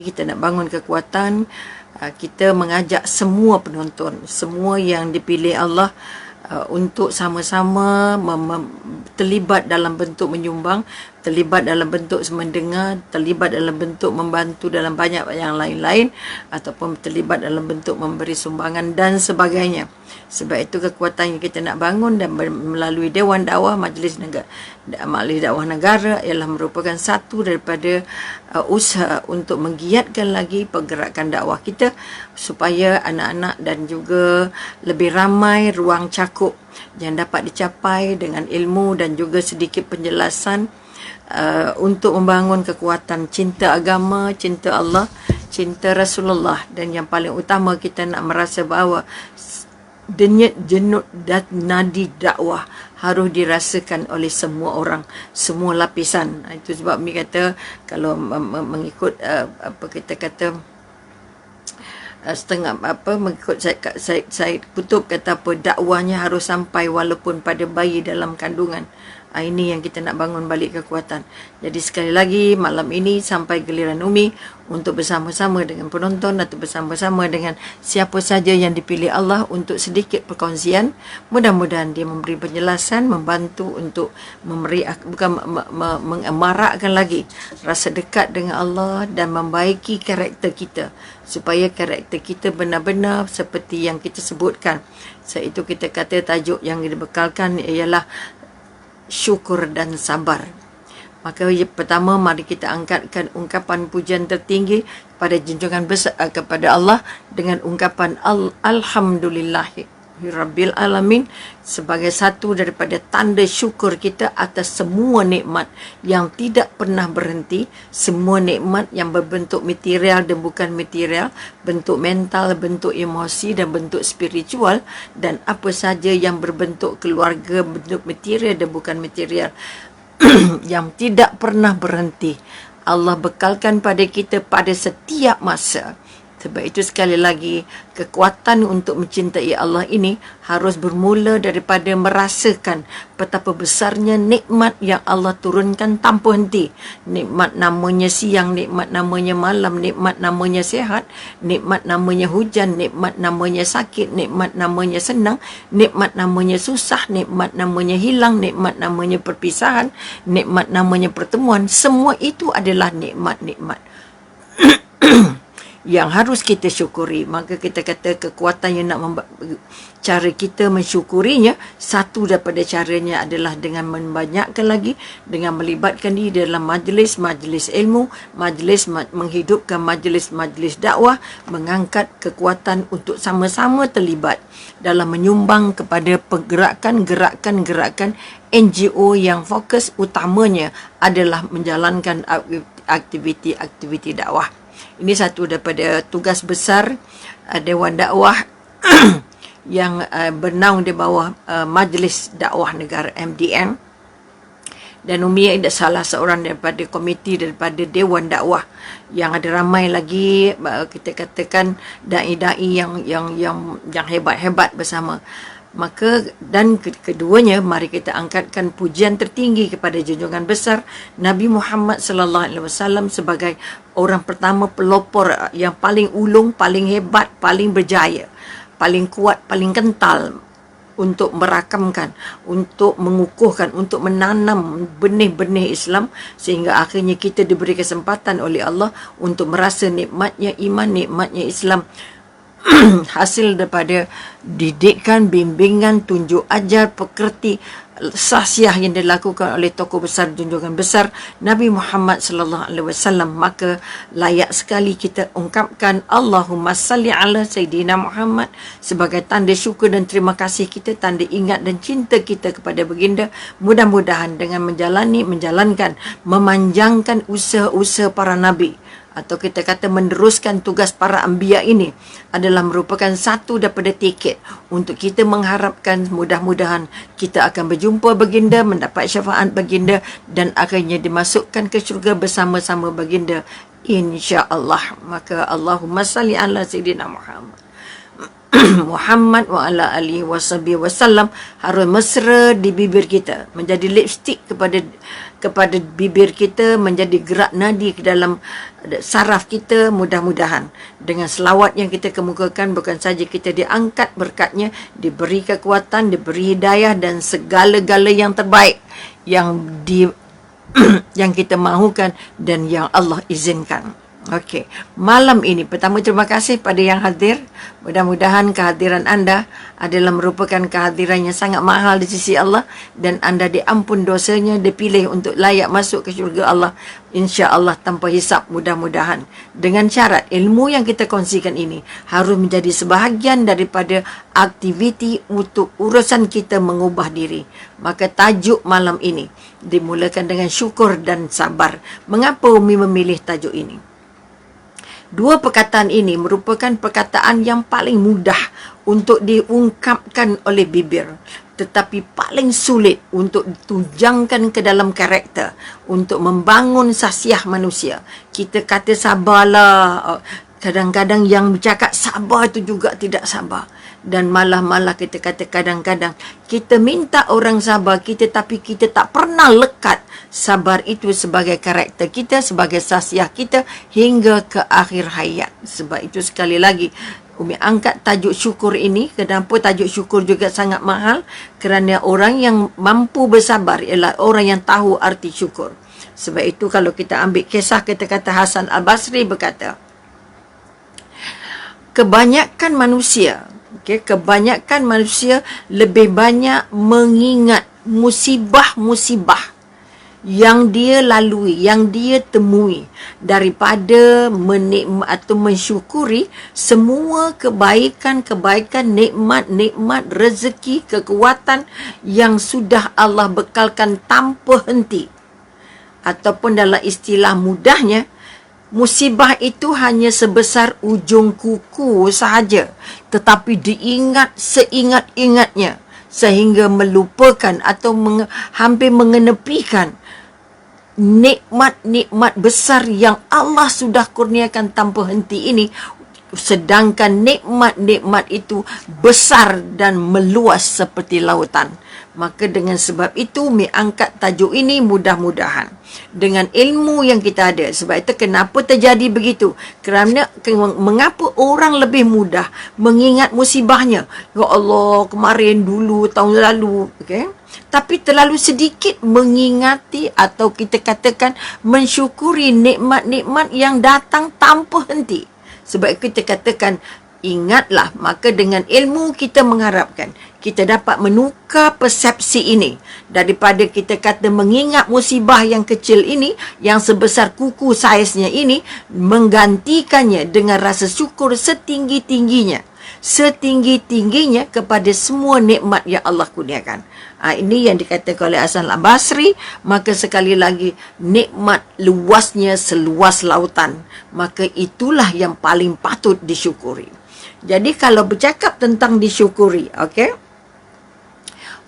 Kita nak bangun kekuatan, kita mengajak semua penonton, semua yang dipilih Allah untuk sama-sama terlibat dalam bentuk menyumbang, terlibat dalam bentuk mendengar, terlibat dalam bentuk membantu dalam banyak yang lain-lain, ataupun terlibat dalam bentuk memberi sumbangan dan sebagainya. Sebab itu kekuatan yang kita nak bangun dan melalui Dewan Dakwah Majlis Dakwah Negara ialah merupakan satu daripada usaha untuk menggiatkan lagi pergerakan dakwah kita supaya anak-anak dan juga lebih ramai ruang cakup yang dapat dicapai dengan ilmu dan juga sedikit penjelasan untuk membangun kekuatan cinta agama, cinta Allah, cinta Rasulullah, dan yang paling utama kita nak merasa bahawa denyut jenut dan nadi dakwah harus dirasakan oleh semua orang, semua lapisan. Itu sebab Mi kata kalau mengikut apa kita kata mengikut Said Kutub kata apa, dakwahnya harus sampai walaupun pada bayi dalam kandungan. Ini yang kita nak bangun balik kekuatan. Jadi sekali lagi malam ini sampai giliran Umi untuk bersama-sama dengan penonton atau bersama-sama dengan siapa saja yang dipilih Allah untuk sedikit perkongsian. Mudah-mudahan dia memberi penjelasan, membantu untuk mengemarakkan lagi rasa dekat dengan Allah dan membaiki karakter kita supaya karakter kita benar-benar seperti yang kita sebutkan. Sebab itu kita kata tajuk yang dibekalkan ialah syukur dan sabar. Maka pertama mari kita angkatkan ungkapan pujian tertinggi pada junjungan besar kepada Allah dengan ungkapan Alhamdulillahi Rabbil Alamin sebagai satu daripada tanda syukur kita atas semua nikmat yang tidak pernah berhenti, semua nikmat yang berbentuk material dan bukan material, bentuk mental, bentuk emosi dan bentuk spiritual, dan apa saja yang berbentuk keluarga, bentuk material dan bukan material yang tidak pernah berhenti. Allah bekalkan pada kita pada setiap masa. Sebab itu sekali lagi, kekuatan untuk mencintai Allah ini harus bermula daripada merasakan betapa besarnya nikmat yang Allah turunkan tanpa henti. Nikmat namanya siang, nikmat namanya malam, nikmat namanya sehat, nikmat namanya hujan, nikmat namanya sakit, nikmat namanya senang, nikmat namanya susah, nikmat namanya hilang, nikmat namanya perpisahan, nikmat namanya pertemuan. Semua itu adalah nikmat-nikmat yang harus kita syukuri. Maka kita kata kekuatan yang nak cara kita mensyukurinya, satu daripada caranya adalah dengan membanyakkan lagi, dengan melibatkan diri dalam majlis-majlis ilmu, menghidupkan majlis-majlis dakwah, mengangkat kekuatan untuk sama-sama terlibat dalam menyumbang kepada pergerakan-gerakan NGO yang fokus utamanya adalah menjalankan aktiviti-aktiviti dakwah. Ini satu daripada tugas besar Dewan Dakwah yang bernaung di bawah Majlis Dakwah Negara MDN. Dan Umi ada salah seorang daripada komiti daripada Dewan Dakwah yang ada ramai lagi kita katakan dai-dai yang hebat-hebat bersama. Maka dan keduanya mari kita angkatkan pujian tertinggi kepada junjungan besar Nabi Muhammad sallallahu alaihi wasallam sebagai orang pertama pelopor yang paling ulung, paling hebat, paling berjaya, paling kuat, paling kental untuk merakamkan, untuk mengukuhkan, untuk menanam benih-benih Islam sehingga akhirnya kita diberi kesempatan oleh Allah untuk merasa nikmatnya iman, nikmatnya Islam. Hasil daripada didikan, bimbingan, tunjuk ajar, pekerti sahsiah yang dilakukan oleh tokoh besar, junjungan besar Nabi Muhammad sallallahu alaihi wasallam. Maka layak sekali kita ungkapkan Allahumma salli ala Sayyidina Muhammad sebagai tanda syukur dan terima kasih kita, tanda ingat dan cinta kita kepada baginda. Mudah-mudahan dengan menjalankan, memanjangkan usaha-usaha para nabi, atau kita kata meneruskan tugas para anbiya ini adalah merupakan satu daripada tiket untuk kita mengharapkan mudah-mudahan kita akan berjumpa baginda, mendapat syafaat baginda dan akhirnya dimasukkan ke syurga bersama-sama baginda insya-Allah. Maka Allahumma salli ala Sayyidina Muhammad. Muhammad wa ala alihi wasallam harus mesra di bibir kita, menjadi lipstick kepada bibir kita, menjadi gerak nadi ke dalam saraf kita. Mudah-mudahan dengan selawat yang kita kemukakan, bukan saja kita diangkat berkatnya, diberi kekuatan, diberi hidayah dan segala-gala yang terbaik yang yang kita mahukan dan yang Allah izinkan. Okey, malam ini pertama terima kasih pada yang hadir. Mudah-mudahan kehadiran anda adalah merupakan kehadiran yang sangat mahal di sisi Allah, dan anda diampun dosanya, dipilih untuk layak masuk ke syurga Allah insya-Allah tanpa hisap, mudah-mudahan. Dengan syarat ilmu yang kita kongsikan ini harus menjadi sebahagian daripada aktiviti untuk urusan kita mengubah diri. Maka tajuk malam ini dimulakan dengan syukur dan sabar. Mengapa Umi memilih tajuk ini? Dua perkataan ini merupakan perkataan yang paling mudah untuk diungkapkan oleh bibir, tetapi paling sulit untuk ditujangkan ke dalam karakter, untuk membangun sasiah manusia. Kita kata sabarlah, kadang-kadang yang bercakap sabar itu juga tidak sabar. Dan malah kita kata kadang-kadang kita minta orang sabar kita, tapi kita tak pernah lekat sabar itu sebagai karakter kita, sebagai sasiah kita hingga ke akhir hayat. Sebab itu sekali lagi Umi angkat tajuk syukur ini. Kenapa tajuk syukur juga sangat mahal? Kerana orang yang mampu bersabar ialah orang yang tahu arti syukur. Sebab itu kalau kita ambil kisah kata-kata Hasan Al-Basri berkata, kebanyakan manusia lebih banyak mengingat musibah-musibah yang dia lalui, yang dia temui, daripada menikmati atau mensyukuri semua kebaikan-kebaikan, nikmat-nikmat, rezeki, kekuatan yang sudah Allah bekalkan tanpa henti. Ataupun dalam istilah mudahnya, musibah itu hanya sebesar ujung kuku sahaja, tetapi diingat seingat-ingatnya sehingga melupakan atau hampir mengenepikan nikmat-nikmat besar yang Allah sudah kurniakan tanpa henti ini. Sedangkan nikmat-nikmat itu besar dan meluas seperti lautan. Maka dengan sebab itu Mi angkat tajuk ini, mudah-mudahan dengan ilmu yang kita ada. Sebab itu kenapa terjadi begitu? Kerana mengapa orang lebih mudah mengingat musibahnya? Ya Allah, kemarin dulu, tahun lalu, okey? Tapi terlalu sedikit mengingati atau kita katakan mensyukuri nikmat-nikmat yang datang tanpa henti. Sebab kita katakan, ingatlah, maka dengan ilmu kita mengharapkan kita dapat menukar persepsi ini. Daripada kita kata mengingat musibah yang kecil ini, yang sebesar kuku saiznya ini, menggantikannya dengan rasa syukur setinggi-tingginya kepada semua nikmat yang Allah kurniakan. Ini yang dikatakan oleh Hasan Al-Basri. Maka sekali lagi, nikmat luasnya seluas lautan. Maka itulah yang paling patut disyukuri. Jadi kalau bercakap tentang disyukuri, okey,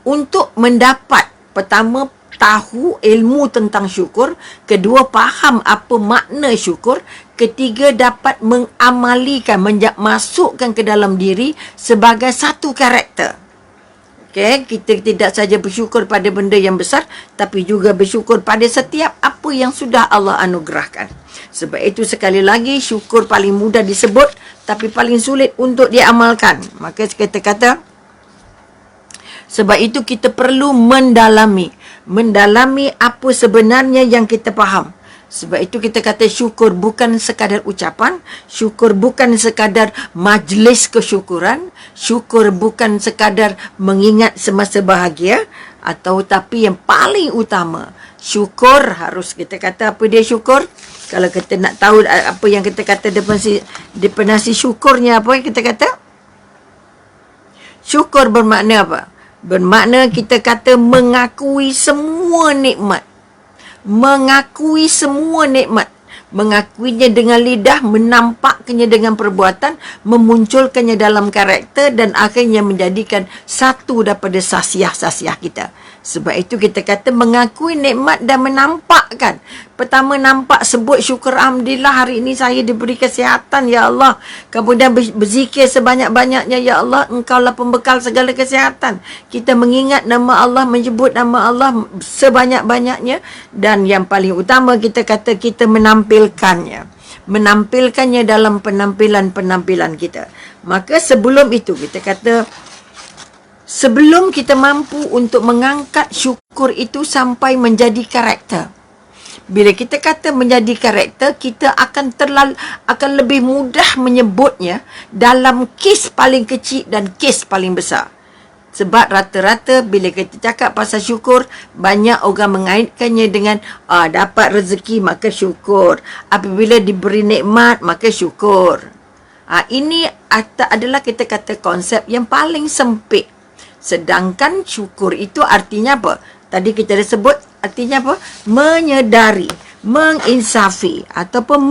untuk mendapat, pertama, tahu ilmu tentang syukur, kedua, faham apa makna syukur, ketiga, dapat mengamalikan, masukkan ke dalam diri sebagai satu karakter. Okay, kita tidak saja bersyukur pada benda yang besar, tapi juga bersyukur pada setiap apa yang sudah Allah anugerahkan. Sebab itu sekali lagi, syukur paling mudah disebut, tapi paling sulit untuk diamalkan. Maka kita kata, sebab itu kita perlu mendalami apa sebenarnya yang kita faham. Sebab itu kita kata syukur bukan sekadar ucapan, syukur bukan sekadar majlis kesyukuran, syukur bukan sekadar mengingat semasa bahagia, tapi yang paling utama, syukur harus kita kata apa dia syukur. Kalau kita nak tahu apa yang kita kata definisi syukurnya apa yang kita kata? Syukur bermakna apa? Bermakna kita kata mengakui semua nikmat. Mengakuinya dengan lidah, menamakannya dengan perbuatan, memunculkannya dalam karakter dan akhirnya menjadikan satu daripada sasiah-sasiah kita. Sebab itu kita kata mengakui nikmat dan menampakkan. Pertama nampak, sebut syukur, alhamdulillah hari ini saya diberi kesihatan ya Allah. Kemudian berzikir sebanyak-banyaknya, ya Allah engkaulah pembekal segala kesihatan. Kita mengingat nama Allah, menyebut nama Allah sebanyak-banyaknya. Dan yang paling utama kita kata kita menampilkannya dalam penampilan-penampilan kita. Maka sebelum itu kita kata, sebelum kita mampu untuk mengangkat syukur itu sampai menjadi karakter. Bila kita kata menjadi karakter, kita akan lebih mudah menyebutnya dalam kes paling kecil dan kes paling besar. Sebab rata-rata bila kita cakap pasal syukur, banyak orang mengaitkannya dengan dapat rezeki maka syukur. Apabila diberi nikmat maka syukur. Ini adalah kita kata konsep yang paling sempit. Sedangkan syukur itu artinya apa? Tadi kita dah sebut artinya apa? Menyedari, menginsafi ataupun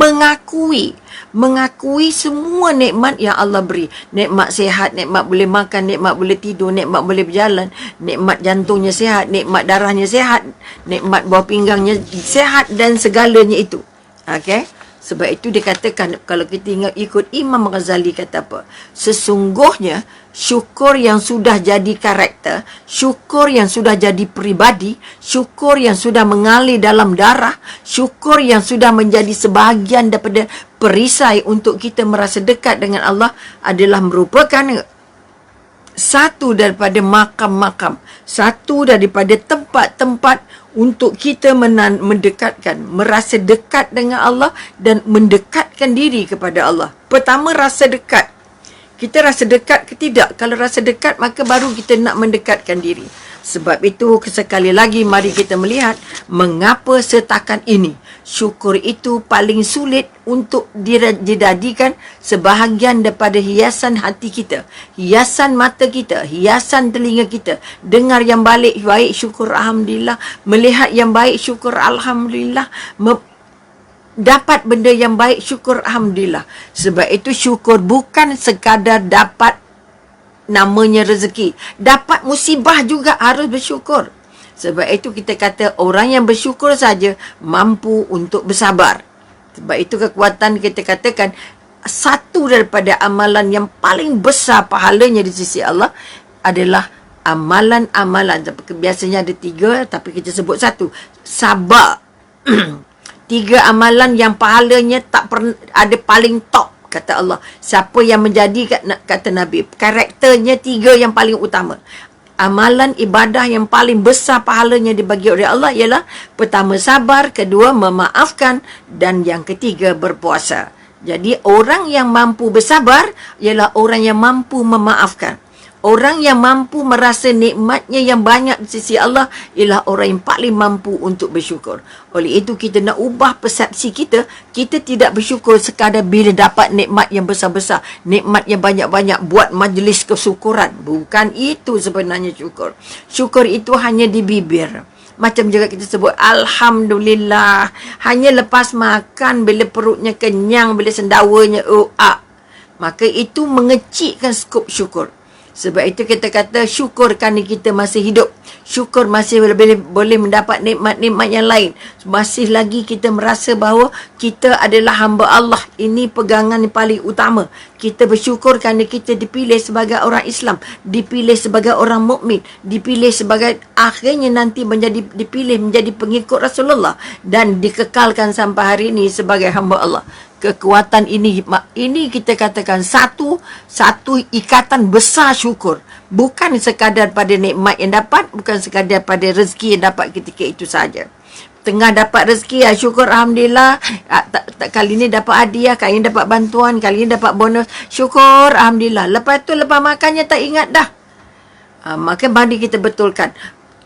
mengakui semua nikmat yang Allah beri. Nikmat sihat, nikmat boleh makan, nikmat boleh tidur, nikmat boleh berjalan, nikmat jantungnya sihat, nikmat darahnya sihat, nikmat buah pinggangnya sihat dan segalanya itu. Okey? Sebab itu dikatakan, kalau kita ikut Imam Ghazali kata apa? Sesungguhnya syukur yang sudah jadi karakter, syukur yang sudah jadi peribadi, syukur yang sudah mengalir dalam darah, syukur yang sudah menjadi sebahagian daripada perisai untuk kita merasa dekat dengan Allah adalah merupakan satu daripada makam-makam, satu daripada tempat-tempat untuk kita mendekatkan, merasa dekat dengan Allah dan mendekatkan diri kepada Allah. Pertama, rasa dekat. Kita rasa dekat ke tidak? Kalau rasa dekat, maka baru kita nak mendekatkan diri. Sebab itu, sekali lagi mari kita melihat mengapa setakat ini syukur itu paling sulit untuk dijadikan sebahagian daripada hiasan hati kita, hiasan mata kita, hiasan telinga kita. Dengar yang baik syukur alhamdulillah, melihat yang baik syukur alhamdulillah, dapat benda yang baik syukur alhamdulillah. Sebab itu syukur bukan sekadar dapat namanya rezeki, dapat musibah juga harus bersyukur. Sebab itu kita kata orang yang bersyukur saja mampu untuk bersabar. Sebab itu kekuatan kita katakan satu daripada amalan yang paling besar pahalanya di sisi Allah adalah amalan-amalan. Biasanya ada 3 tapi kita sebut satu. Sabar. 3 amalan yang pahalanya tak pernah ada, paling top. Kata Allah, siapa yang menjadi, kata Nabi, karakternya 3 yang paling utama. Amalan ibadah yang paling besar pahalanya dibagi oleh Allah ialah pertama sabar, kedua memaafkan dan yang ketiga berpuasa. Jadi orang yang mampu bersabar ialah orang yang mampu memaafkan. Orang yang mampu merasa nikmatnya yang banyak di sisi Allah ialah orang yang paling mampu untuk bersyukur. Oleh itu kita nak ubah persepsi kita. Kita tidak bersyukur sekadar bila dapat nikmat yang besar-besar, nikmat yang banyak-banyak, buat majlis kesyukuran. Bukan itu sebenarnya syukur. Syukur itu hanya di bibir. Macam juga kita sebut alhamdulillah. Hanya lepas makan, bila perutnya kenyang, bila sendawanya maka itu mengecikkan skop syukur. Sebab itu kita kata syukur kerana kita masih hidup. Syukur masih boleh mendapat nikmat-nikmat yang lain. Masih lagi kita merasa bahawa kita adalah hamba Allah. Ini pegangan yang paling utama. Kita bersyukur kerana kita dipilih sebagai orang Islam, dipilih sebagai orang mukmin, dipilih sebagai akhirnya nanti dipilih menjadi pengikut Rasulullah dan dikekalkan sampai hari ini sebagai hamba Allah. Kekuatan ini kita katakan satu ikatan besar syukur. Bukan sekadar pada nikmat yang dapat, bukan sekadar pada rezeki yang dapat ketika itu saja. Tengah dapat rezeki, syukur alhamdulillah. Kali ni dapat hadiah, kali ni dapat bantuan, kali ni dapat bonus, syukur alhamdulillah. Lepas tu lepas makannya tak ingat dah. Maka mari kita betulkan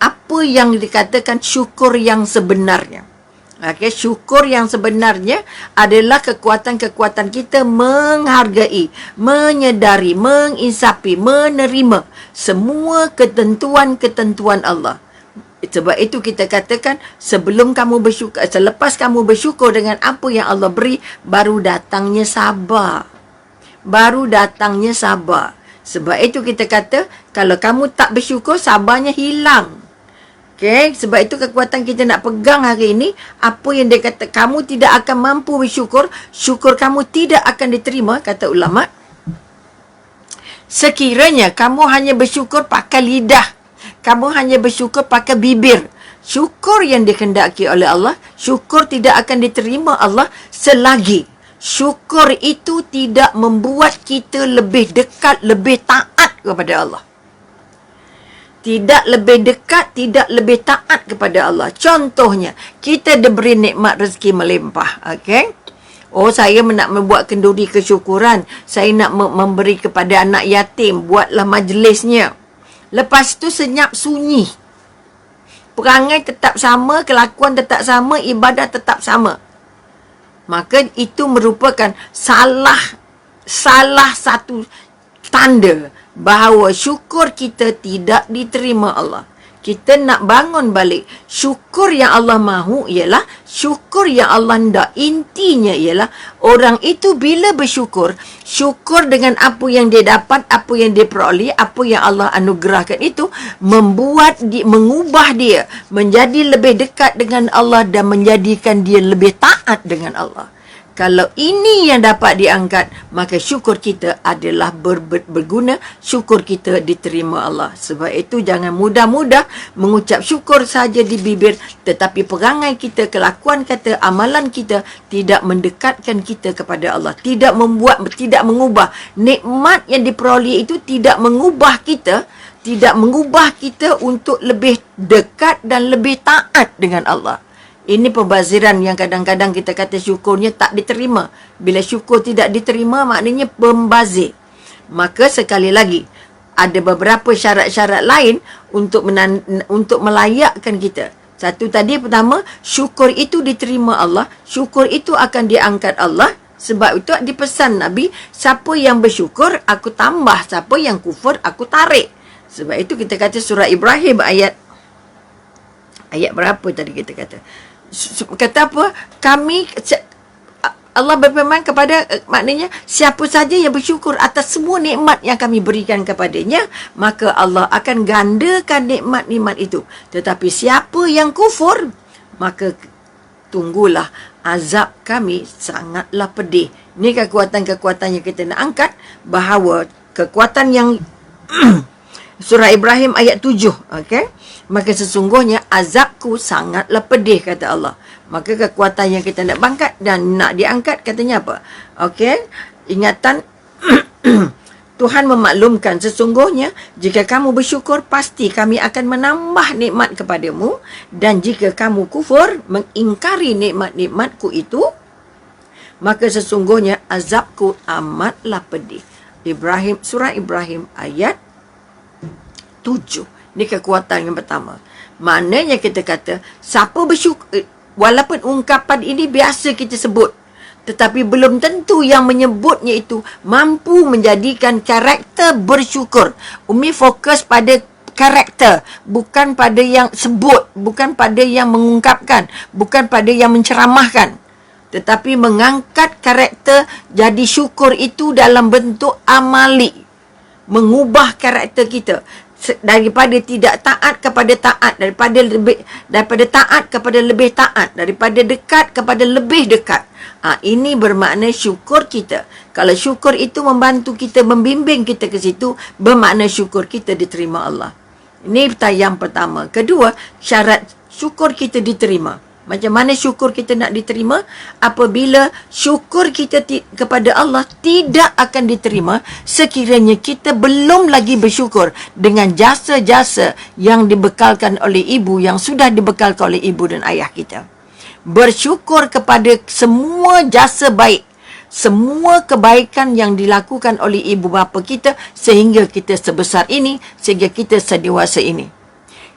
apa yang dikatakan syukur yang sebenarnya. Okay, syukur yang sebenarnya adalah kekuatan-kekuatan kita menghargai, menyedari, menginsafi, menerima semua ketentuan-ketentuan Allah. Sebab itu kita katakan sebelum kamu bersyukur, selepas kamu bersyukur dengan apa yang Allah beri, baru datangnya sabar. Baru datangnya sabar. Sebab itu kita kata kalau kamu tak bersyukur, sabarnya hilang. Okay? Sebab itu kekuatan kita nak pegang hari ini, apa yang dia kata, kamu tidak akan mampu bersyukur, syukur kamu tidak akan diterima, kata ulama. Sekiranya kamu hanya bersyukur pakai lidah, kamu hanya bersyukur pakai bibir, syukur yang dikehendaki oleh Allah, syukur tidak akan diterima Allah selagi syukur itu tidak membuat kita lebih dekat, lebih taat kepada Allah. Tidak lebih dekat, tidak lebih taat kepada Allah. Contohnya, kita diberi nikmat rezeki melimpah. Okay? Oh, saya nak membuat kenduri kesyukuran. Saya nak memberi kepada anak yatim. Buatlah majlisnya. Lepas tu senyap sunyi. Perangai tetap sama, kelakuan tetap sama, ibadah tetap sama. Maka itu merupakan salah satu tanda bahawa syukur kita tidak diterima Allah. Kita nak bangun balik. Syukur yang Allah mahu ialah syukur yang Allah hendak. Intinya ialah orang itu bila bersyukur, syukur dengan apa yang dia dapat, apa yang dia peroleh, apa yang Allah anugerahkan itu, mengubah dia menjadi lebih dekat dengan Allah dan menjadikan dia lebih taat dengan Allah. Kalau ini yang dapat diangkat, maka syukur kita adalah berguna, syukur kita diterima Allah. Sebab itu jangan mudah-mudah mengucap syukur saja di bibir, tetapi perangai kita, kelakuan kita, amalan kita tidak mendekatkan kita kepada Allah. Tidak mengubah nikmat yang diperoleh itu, tidak mengubah kita untuk lebih dekat dan lebih taat dengan Allah. Ini pembaziran yang kadang-kadang kita kata syukurnya tak diterima. Bila syukur tidak diterima, maknanya pembazir. Maka sekali lagi, ada beberapa syarat-syarat lain untuk melayakkan kita. Satu tadi, pertama, syukur itu diterima Allah. Syukur itu akan diangkat Allah. Sebab itu dipesan Nabi, siapa yang bersyukur, aku tambah. Siapa yang kufur, aku tarik. Sebab itu kita kata surah Ibrahim ayat berapa tadi kita kata? Kata apa? Allah berfirman kepada, maknanya siapa saja yang bersyukur atas semua nikmat yang kami berikan kepadanya, maka Allah akan gandakan nikmat-nikmat itu. Tetapi siapa yang kufur, maka tunggulah azab kami sangatlah pedih. Ini kekuatan-kekuatan yang kita nak angkat, bahawa kekuatan yang surah Ibrahim ayat 7, okay? Maka sesungguhnya azabku sangatlah pedih, kata Allah. Maka kekuatan yang kita nak bangkat dan nak diangkat, katanya apa? Okey, ingatan Tuhan memaklumkan, sesungguhnya jika kamu bersyukur, pasti kami akan menambah nikmat kepadamu, dan jika kamu kufur, mengingkari nikmat-nikmatku itu, maka sesungguhnya azabku amatlah pedih. Surah Ibrahim ayat 7. Ini kekuatan yang pertama. Maknanya kita kata, siapa bersyukur, walaupun ungkapan ini biasa kita sebut, tetapi belum tentu yang menyebutnya itu mampu menjadikan karakter bersyukur. Umi fokus pada karakter, bukan pada yang sebut, bukan pada yang mengungkapkan, bukan pada yang menceramahkan, tetapi mengangkat karakter jadi syukur itu dalam bentuk amali, mengubah karakter kita daripada tidak taat kepada taat, daripada taat kepada lebih taat, daripada dekat kepada lebih dekat. Ini bermakna syukur kita. Kalau syukur itu membantu kita, membimbing kita ke situ, bermakna syukur kita diterima Allah. Ini yang pertama. Kedua, syarat syukur kita diterima. Macam mana syukur kita nak diterima? Apabila syukur kita kepada Allah tidak akan diterima sekiranya kita belum lagi bersyukur dengan jasa-jasa yang dibekalkan oleh ibu, yang sudah dibekalkan oleh ibu dan ayah kita. Bersyukur kepada semua jasa baik, semua kebaikan yang dilakukan oleh ibu bapa kita sehingga kita sebesar ini, sehingga kita sedewasa ini.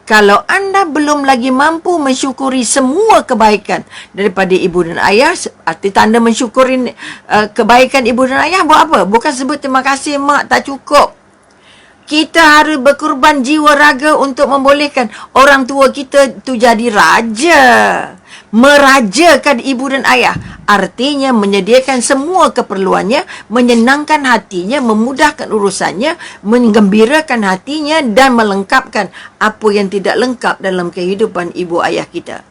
Kalau anda belum lagi mampu mensyukuri semua kebaikan daripada ibu dan ayah, arti tanda mensyukuri kebaikan ibu dan ayah buat apa? Bukan sebut terima kasih mak, tak cukup. Kita harus berkorban jiwa raga untuk membolehkan orang tua kita tu jadi raja. Merajakan ibu dan ayah. Artinya menyediakan semua keperluannya, menyenangkan hatinya, memudahkan urusannya, menggembirakan hatinya dan melengkapkan apa yang tidak lengkap dalam kehidupan ibu ayah kita.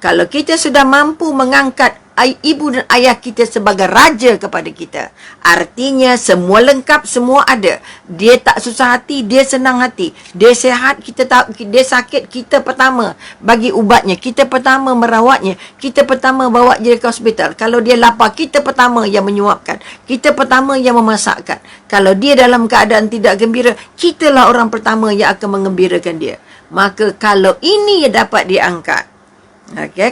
Kalau kita sudah mampu mengangkat ibu dan ayah kita sebagai raja kepada kita, artinya semua lengkap, semua ada. Dia tak susah hati, dia senang hati. Dia sihat, kita tak, dia sakit, kita pertama bagi ubatnya, kita pertama merawatnya, kita pertama bawa dia ke hospital. Kalau dia lapar, kita pertama yang menyuapkan, kita pertama yang memasakkan. Kalau dia dalam keadaan tidak gembira, kitalah orang pertama yang akan mengembirakan dia. Maka kalau ini dapat diangkat,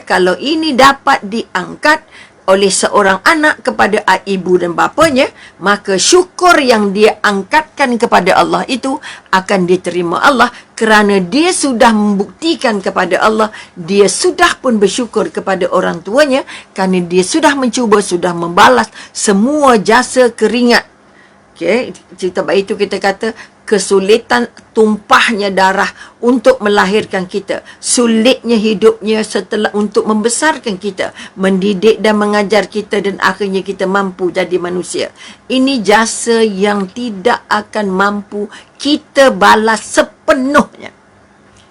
kalau ini dapat diangkat oleh seorang anak kepada ibu dan bapanya, maka syukur yang dia angkatkan kepada Allah itu akan diterima Allah, kerana dia sudah membuktikan kepada Allah, dia sudah pun bersyukur kepada orang tuanya, kerana dia sudah mencuba, sudah membalas semua jasa keringat. Cerita baik itu kita kata kesulitan tumpahnya darah untuk melahirkan kita, sulitnya hidupnya setelah untuk membesarkan kita, mendidik dan mengajar kita, dan akhirnya kita mampu jadi manusia. Ini jasa yang tidak akan mampu kita balas sepenuhnya.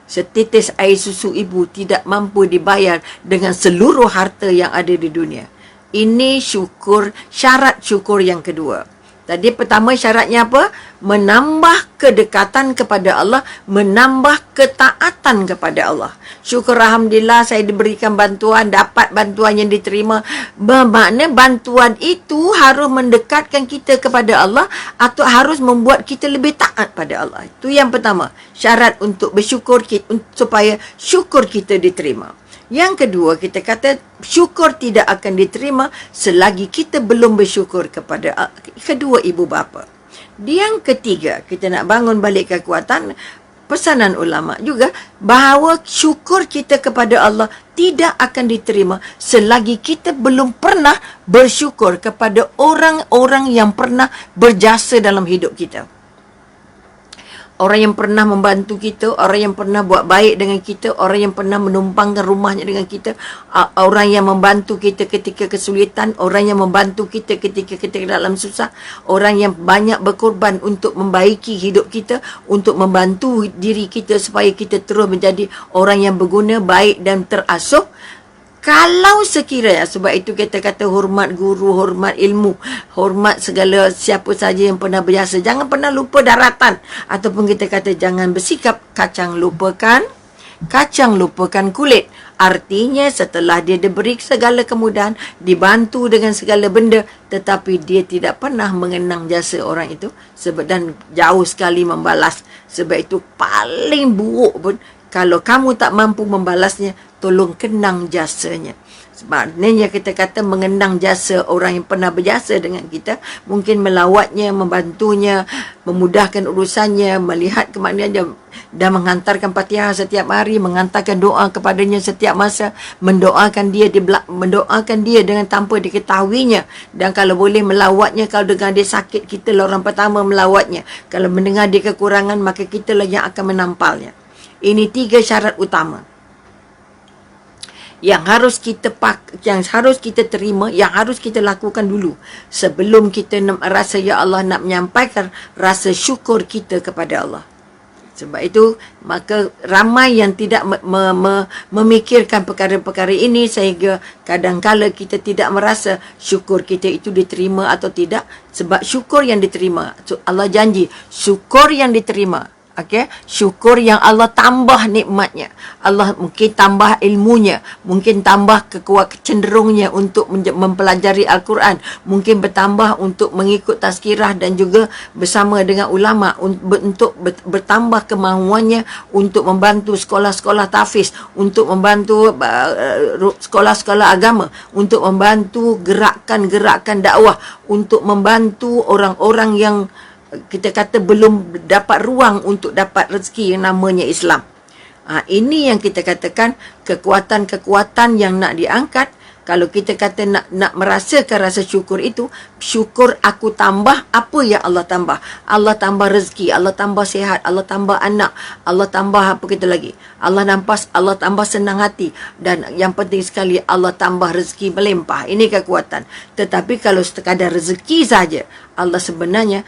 Setitis air susu ibu tidak mampu dibayar dengan seluruh harta yang ada di dunia. Ini syukur, syarat syukur yang kedua. Tadi pertama syaratnya apa? Menambah kedekatan kepada Allah, menambah ketaatan kepada Allah. Syukur Alhamdulillah saya diberikan bantuan, dapat bantuan yang diterima. Bermakna bantuan itu harus mendekatkan kita kepada Allah atau harus membuat kita lebih taat pada Allah. Itu yang pertama. Syarat untuk bersyukur supaya syukur kita diterima. Yang kedua, kita kata syukur tidak akan diterima selagi kita belum bersyukur kepada kedua ibu bapa. Yang ketiga, kita nak bangun balik kekuatan, pesanan ulama juga bahawa syukur kita kepada Allah tidak akan diterima selagi kita belum pernah bersyukur kepada orang-orang yang pernah berjasa dalam hidup kita. Orang yang pernah membantu kita, orang yang pernah buat baik dengan kita, orang yang pernah menumpangkan rumahnya dengan kita, orang yang membantu kita ketika kesulitan, orang yang membantu kita ketika kita dalam susah, orang yang banyak berkorban untuk membaiki hidup kita, untuk membantu diri kita supaya kita terus menjadi orang yang berguna, baik dan terasuh. Kalau sekiranya, sebab itu kita kata hormat guru, hormat ilmu, hormat segala siapa saja yang pernah berjasa. Jangan pernah lupa daratan. Ataupun kita kata jangan bersikap kacang lupakan kulit. Artinya setelah dia diberi segala kemudahan, dibantu dengan segala benda, tetapi dia tidak pernah mengenang jasa orang itu dan jauh sekali membalas. Sebab itu paling buruk pun, kalau kamu tak mampu membalasnya, tolong kenang jasanya. Maknanya kita kata mengenang jasa orang yang pernah berjasa dengan kita, mungkin melawatnya, membantunya, memudahkan urusannya, melihat kemana dan menghantarkan Fatihah setiap hari, menghantarkan doa kepadanya setiap masa, mendoakan dia dengan tanpa diketahuinya, dan kalau boleh melawatnya. Kalau dengar dia sakit, kita lah orang pertama melawatnya. Kalau mendengar dia kekurangan, maka kita lah yang akan menampalnya. Ini 3 syarat utama yang harus kita terima, yang harus kita lakukan dulu sebelum kita rasa ya Allah nak menyampaikan rasa syukur kita kepada Allah. Sebab itu maka ramai yang tidak memikirkan perkara-perkara ini, sehingga kadang-kala kita tidak merasa syukur kita itu diterima atau tidak. Sebab syukur yang diterima, Allah janji syukur yang diterima, syukur yang Allah tambah nikmatnya, Allah mungkin tambah ilmunya, mungkin tambah kecenderungnya untuk mempelajari Al-Quran, mungkin bertambah untuk mengikut tazkirah dan juga bersama dengan ulama, untuk bertambah kemahuannya untuk membantu sekolah-sekolah tahfiz, untuk membantu sekolah-sekolah agama, untuk membantu gerakan-gerakan dakwah, untuk membantu orang-orang yang kita kata belum dapat ruang untuk dapat rezeki yang namanya Islam. Ini yang kita katakan kekuatan-kekuatan yang nak diangkat Kalau kita kata nak merasakan rasa syukur itu, syukur aku tambah, apa yang Allah tambah? Allah tambah rezeki, Allah tambah sihat, Allah tambah anak, Allah tambah apa kita lagi? Allah tambah senang hati, dan yang penting sekali Allah tambah rezeki melimpah. Ini kekuatan. Tetapi kalau sekadar rezeki saja, Allah sebenarnya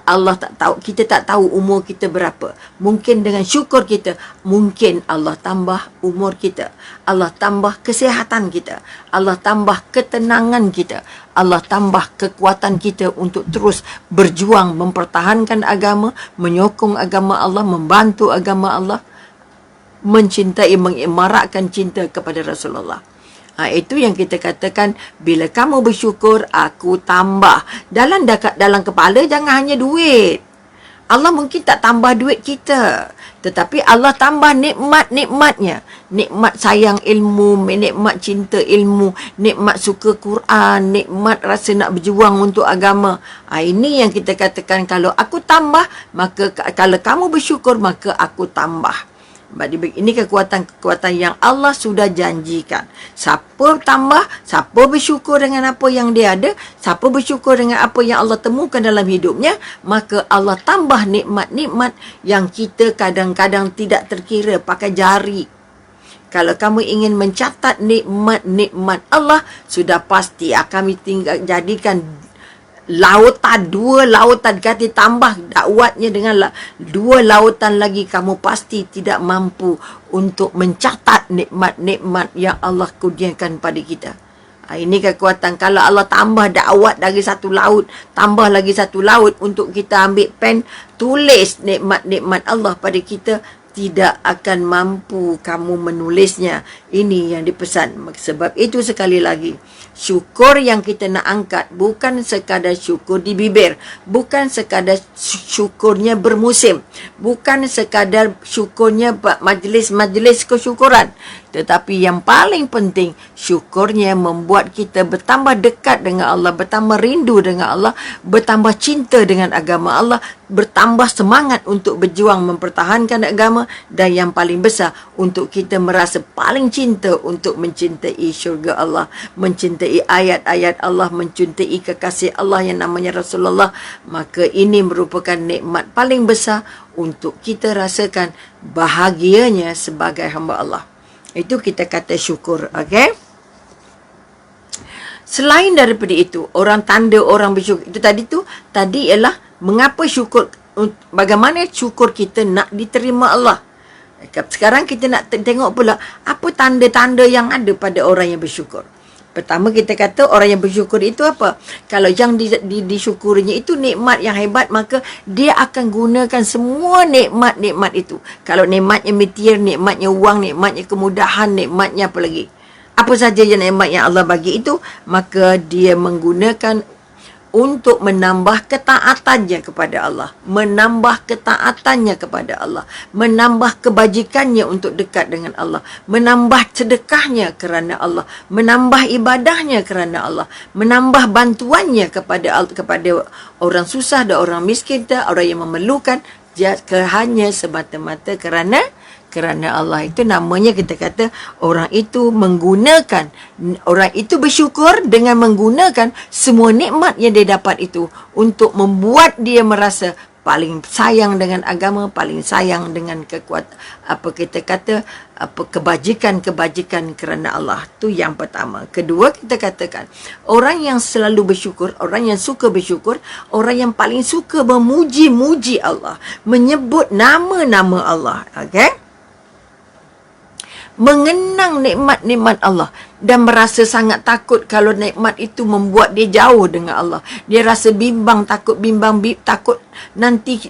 Allah tak tahu, kita tak tahu umur kita berapa. Mungkin dengan syukur kita, mungkin Allah tambah umur kita, Allah tambah kesihatan kita, Allah tambah ketenangan kita, Allah tambah kekuatan kita untuk terus berjuang mempertahankan agama, menyokong agama Allah, membantu agama Allah, mencintai, mengimaratkan cinta kepada Rasulullah. Itu yang kita katakan, bila kamu bersyukur, aku tambah. Dalam kepala jangan hanya duit. Allah mungkin tak tambah duit kita, tetapi Allah tambah nikmat-nikmatnya. Nikmat sayang ilmu, nikmat cinta ilmu, nikmat suka Quran, nikmat rasa nak berjuang untuk agama. Ini yang kita katakan, kalau aku tambah, maka kalau kamu bersyukur, maka aku tambah. Ini kekuatan yang Allah sudah janjikan. Siapa tambah, siapa bersyukur dengan apa yang dia ada, siapa bersyukur dengan apa yang Allah temukan dalam hidupnya, maka Allah tambah nikmat-nikmat yang kita kadang-kadang tidak terkira pakai jari. Kalau kamu ingin mencatat nikmat-nikmat Allah, sudah pasti kami jadikan dua lautan, kata tambah dakwatnya dengan dua lautan lagi, kamu pasti tidak mampu untuk mencatat nikmat-nikmat yang Allah kurniakan pada kita. Ini kekuatan. Kalau Allah tambah dakwat dari satu laut, tambah lagi satu laut untuk kita ambil pen, tulis nikmat-nikmat Allah pada kita, tidak akan mampu kamu menulisnya. Ini yang dipesan. Sebab itu sekali lagi, syukur yang kita nak angkat bukan sekadar syukur di bibir, bukan sekadar syukurnya bermusim, bukan sekadar syukurnya majlis-majlis kesyukuran, tetapi yang paling penting, syukurnya membuat kita bertambah dekat dengan Allah, bertambah rindu dengan Allah, bertambah cinta dengan agama Allah, bertambah semangat untuk berjuang mempertahankan agama, dan yang paling besar, untuk kita merasa paling cinta untuk mencintai syurga Allah, mencintai ayat-ayat Allah, mencintai kekasih Allah yang namanya Rasulullah. Maka ini merupakan nikmat paling besar untuk kita rasakan bahagianya sebagai hamba Allah. Itu kita kata syukur, okey? Selain daripada itu, tanda orang bersyukur itu tadi ialah mengapa syukur, bagaimana syukur kita nak diterima Allah. Sekarang kita nak tengok pula apa tanda-tanda yang ada pada orang yang bersyukur. Pertama kita kata orang yang bersyukur itu apa? Kalau yang disyukurinya itu nikmat yang hebat, maka dia akan gunakan semua nikmat-nikmat itu. Kalau nikmatnya material, nikmatnya wang, nikmatnya kemudahan, nikmatnya apa lagi? Apa saja yang nikmat yang Allah bagi itu, maka dia menggunakan untuk menambah ketaatannya kepada Allah, menambah ketaatannya kepada Allah, menambah kebajikannya untuk dekat dengan Allah, menambah sedekahnya kerana Allah, menambah ibadahnya kerana Allah, menambah bantuannya kepada orang susah dan orang miskin dan orang yang memerlukan, hanya semata-mata kerana Allah. Itu namanya kita kata orang itu bersyukur dengan menggunakan semua nikmat yang dia dapat itu untuk membuat dia merasa paling sayang dengan agama, paling sayang dengan kebajikan kerana Allah. Tu yang pertama. Kedua, kita katakan orang yang selalu bersyukur, orang yang suka bersyukur, orang yang paling suka memuji-muji Allah, menyebut nama-nama Allah, okey? Mengenang nikmat-nikmat Allah dan merasa sangat takut kalau nikmat itu membuat dia jauh dengan Allah. Dia rasa bimbang, takut nanti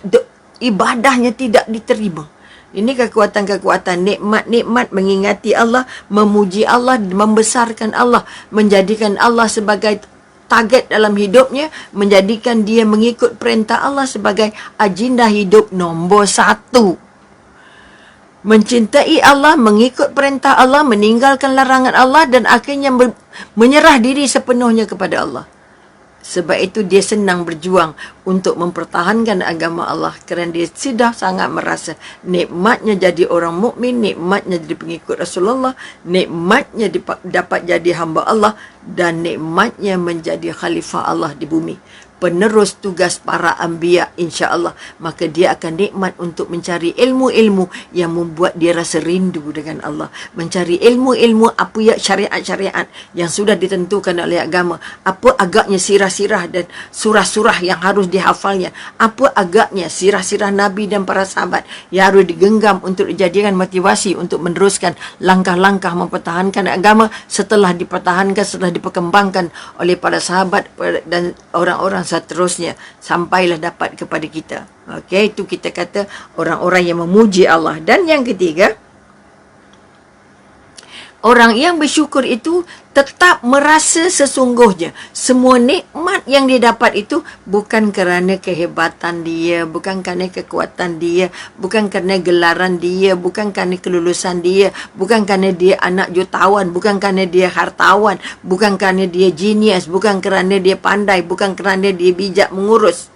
ibadahnya tidak diterima. Ini kekuatan-kekuatan nikmat-nikmat, mengingati Allah, memuji Allah, membesarkan Allah, menjadikan Allah sebagai target dalam hidupnya, menjadikan dia mengikut perintah Allah sebagai agenda hidup nombor 1. Mencintai Allah, mengikut perintah Allah, meninggalkan larangan Allah, dan akhirnya menyerah diri sepenuhnya kepada Allah. Sebab itu dia senang berjuang untuk mempertahankan agama Allah kerana dia sudah sangat merasa nikmatnya jadi orang mukmin, nikmatnya jadi pengikut Rasulullah, nikmatnya dapat jadi hamba Allah dan nikmatnya menjadi khalifah Allah di bumi, penerus tugas para anbiya, insya-Allah. Maka dia akan nikmat untuk mencari ilmu-ilmu yang membuat dia rasa rindu dengan Allah, mencari ilmu-ilmu apa ya syariat-syariat yang sudah ditentukan oleh agama, apa agaknya sirah-sirah dan surah-surah yang harus dihafalnya, apa agaknya sirah-sirah Nabi dan para sahabat yang harus digenggam untuk dijadikan motivasi untuk meneruskan langkah-langkah mempertahankan agama setelah dipertahankan, setelah diperkembangkan oleh para sahabat dan orang-orang seterusnya sampailah dapat kepada kita. Okey, itu kita kata orang-orang yang memuji Allah. Dan yang ketiga, orang yang bersyukur itu tetap merasa sesungguhnya semua nikmat yang dia dapat itu bukan kerana kehebatan dia, bukan kerana kekuatan dia, bukan kerana gelaran dia, bukan kerana kelulusan dia, bukan kerana dia anak jutawan, bukan kerana dia hartawan, bukan kerana dia genius, bukan kerana dia pandai, bukan kerana dia bijak mengurus.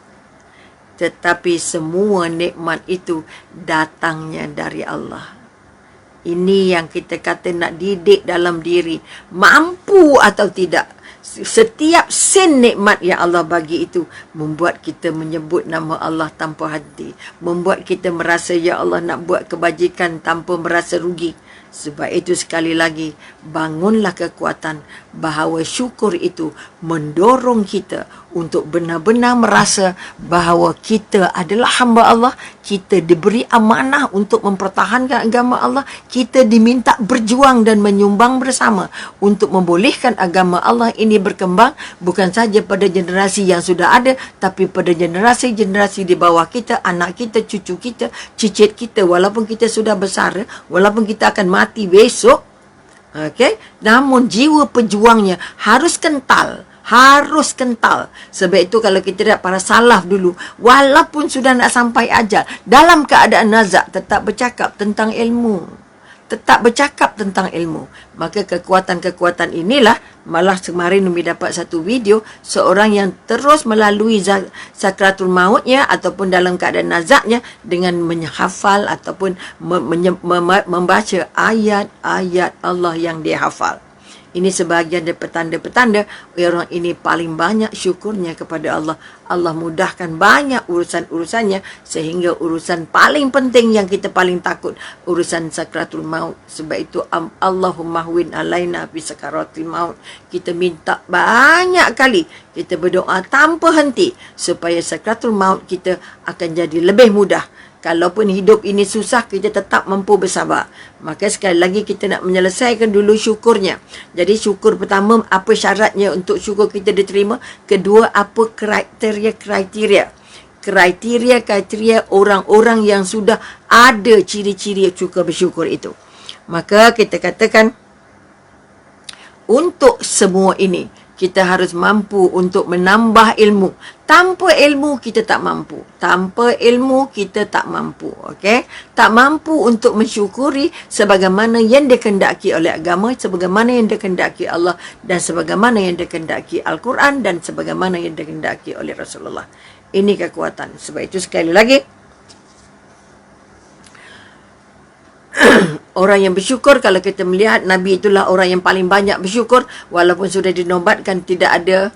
Tetapi semua nikmat itu datangnya dari Allah. Ini yang kita kata nak didik dalam diri. Mampu atau tidak, setiap sen nikmat yang Allah bagi itu membuat kita menyebut nama Allah tanpa henti. Membuat kita merasa, ya Allah, nak buat kebajikan tanpa merasa rugi. Sebab itu sekali lagi, bangunlah kekuatan bahawa syukur itu mendorong kita untuk benar-benar merasa bahawa kita adalah hamba Allah, kita diberi amanah untuk mempertahankan agama Allah, kita diminta berjuang dan menyumbang bersama untuk membolehkan agama Allah ini berkembang, bukan saja pada generasi yang sudah ada, tapi pada generasi-generasi di bawah kita, anak kita, cucu kita, cicit kita, walaupun kita sudah besar, walaupun kita akan mati besok, okey, namun jiwa pejuangnya harus kental. Harus kental. Sebab itu kalau kita lihat para salaf dulu, walaupun sudah nak sampai ajal, dalam keadaan nazak tetap bercakap tentang ilmu. Tetap bercakap tentang ilmu. Maka kekuatan-kekuatan inilah, malah kemarin Umi dapat satu video, seorang yang terus melalui sakratul mautnya ataupun dalam keadaan nazaknya dengan menghafal ataupun membaca ayat-ayat Allah yang dia hafal. Ini sebahagian daripada petanda-petanda orang ini paling banyak syukurnya kepada Allah. Allah mudahkan banyak urusan-urusannya sehingga urusan paling penting yang kita paling takut, urusan sakratul maut. Sebab itu Allahumma hwin alaina fi sakaratil maut. Kita minta banyak kali, kita berdoa tanpa henti supaya sakratul maut kita akan jadi lebih mudah. Kalaupun hidup ini susah, kita tetap mampu bersabar. Maka sekali lagi kita nak menyelesaikan dulu syukurnya. Jadi syukur pertama, apa syaratnya untuk syukur kita diterima? Kedua, apa kriteria orang-orang yang sudah ada ciri-ciri syukur bersyukur itu. Maka kita katakan, untuk semua ini, kita harus mampu untuk menambah ilmu. Tanpa ilmu, kita tak mampu. Tanpa ilmu, kita tak mampu. Okey? Tak mampu untuk mensyukuri sebagaimana yang dikehendaki oleh agama, sebagaimana yang dikehendaki Allah, dan sebagaimana yang dikehendaki Al-Quran, dan sebagaimana yang dikehendaki oleh Rasulullah. Ini kekuatan. Sebab itu sekali lagi, orang yang bersyukur, kalau kita melihat Nabi itulah orang yang paling banyak bersyukur, walaupun sudah dinobatkan tidak ada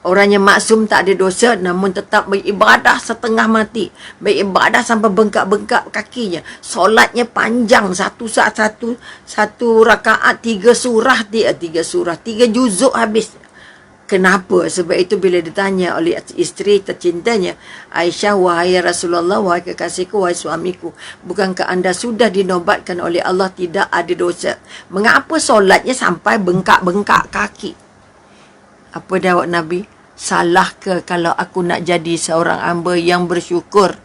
orang yang maksum, tak ada dosa, namun tetap beribadah setengah mati, beribadah sampai bengkak-bengkak kakinya, solatnya panjang, satu rakaat 3 juzuk habis. Kenapa? Sebab itu bila ditanya oleh isteri tercintanya, Aisyah, wahai Rasulullah, wahai kekasihku, wahai suamiku, bukankah anda sudah dinobatkan oleh Allah tidak ada dosa? Mengapa solatnya sampai bengkak-bengkak kaki? Apa jawab Nabi? Salahkah kalau aku nak jadi seorang hamba yang bersyukur?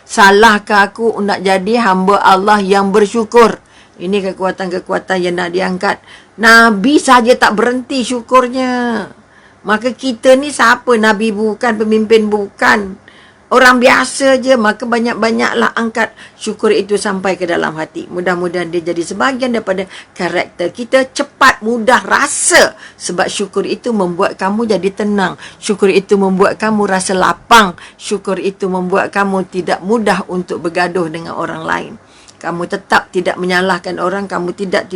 Salahkah aku nak jadi hamba Allah yang bersyukur? Ini kekuatan-kekuatan yang nak diangkat. Nabi saja tak berhenti syukurnya. Maka kita ni siapa? Nabi bukan, pemimpin bukan. orang biasa je, maka banyak-banyaklah angkat syukur itu sampai ke dalam hati. Mudah-mudahan dia jadi sebahagian daripada karakter kita. Cepat, mudah rasa. Sebab syukur itu membuat kamu jadi tenang. Syukur itu membuat kamu rasa lapang. Syukur itu membuat kamu tidak mudah untuk bergaduh dengan orang lain. Kamu tetap tidak menyalahkan orang. Kamu tidak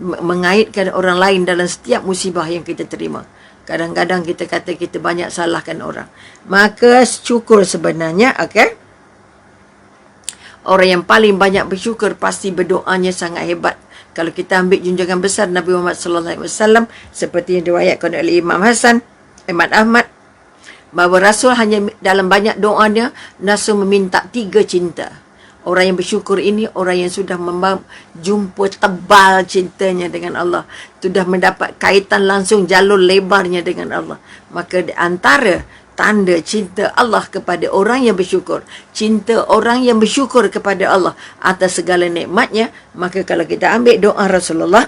mengaitkan orang lain dalam setiap musibah yang kita terima. Kadang-kadang kita kata kita banyak salahkan orang. Maka syukur sebenarnya, okey? Orang yang paling banyak bersyukur pasti berdoanya sangat hebat. Kalau kita ambil junjungan besar Nabi Muhammad SAW, seperti yang diriwayatkan oleh Imam Hasan, Imam Ahmad, bahawa Rasul hanya dalam banyak doanya, Rasul meminta 3 cinta. Orang yang bersyukur ini, orang yang sudah jumpa tebal cintanya dengan Allah. Sudah mendapat kaitan langsung jalur lebarnya dengan Allah. Maka di antara tanda cinta Allah kepada orang yang bersyukur, cinta orang yang bersyukur kepada Allah atas segala nikmatnya, maka kalau kita ambil doa Rasulullah,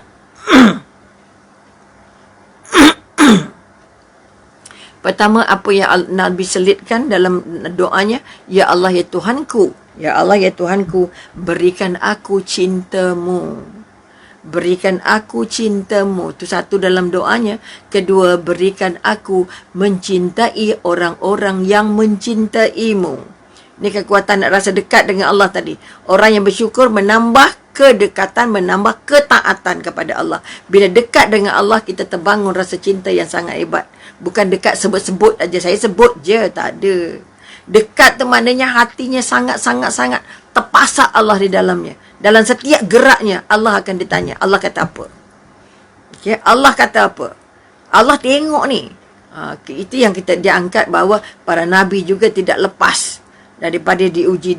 pertama apa yang Nabi selitkan dalam doanya, Ya Allah ya Tuhanku, Ya Allah ya Tuhanku, berikan aku cintamu. Berikan aku cintamu. Itu satu dalam doanya. Kedua, berikan aku mencintai orang-orang yang mencintaimu. Ini kekuatan nak rasa dekat dengan Allah tadi. Orang yang bersyukur menambah kedekatan, menambah ketaatan kepada Allah. Bila dekat dengan Allah, kita terbangun rasa cinta yang sangat hebat. Bukan dekat sebut-sebut aja. Saya sebut je, tak ada. Dekat tu maknanya hatinya sangat-sangat terpasak Allah di dalamnya. Dalam setiap geraknya, Allah akan ditanya. Allah kata apa? Okay? Allah kata apa? Allah tengok ni. Itu yang kita diangkat bahawa para Nabi juga tidak lepas daripada diuji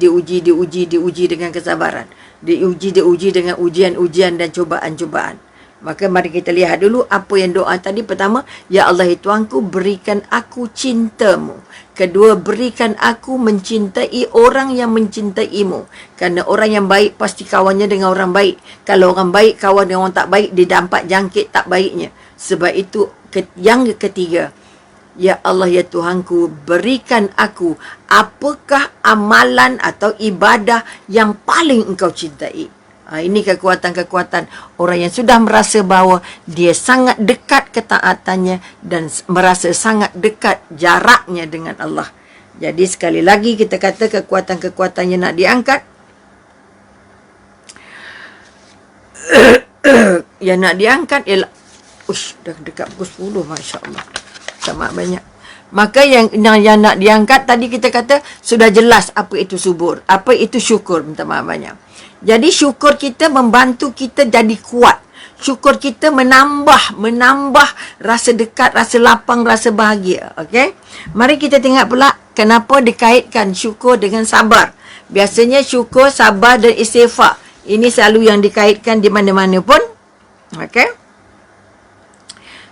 dengan kesabaran. Diuji dengan ujian-ujian dan cubaan-cubaan. Maka mari kita lihat dulu apa yang doa tadi. Pertama, Ya Allah Tuhanku, berikan aku cintamu. Kedua, berikan aku mencintai orang yang mencintaimu. Kerana orang yang baik pasti kawannya dengan orang baik. Kalau orang baik kawan dengan orang tak baik, dia dapat jangkit tak baiknya. Sebab itu yang ketiga, Ya Allah ya Tuhanku, berikan aku apakah amalan atau ibadah yang paling engkau cintai. Ini kekuatan-kekuatan orang yang sudah merasa bahawa dia sangat dekat ketaatannya dan merasa sangat dekat jaraknya dengan Allah. Jadi sekali lagi kita kata kekuatan-kekuatan yang nak diangkat. Yang nak diangkat ialah, dah dekat pukul 10, Masya Allah. Sama banyak. Maka yang nak diangkat tadi kita kata sudah jelas apa itu subur, apa itu syukur. Minta maaf banyak. Jadi syukur kita membantu kita jadi kuat. Syukur kita menambah rasa dekat, rasa lapang, rasa bahagia. Okey? Mari kita tengok pula kenapa dikaitkan syukur dengan sabar. Biasanya syukur, sabar dan istighfar. Ini selalu yang dikaitkan di mana-mana pun. Okey?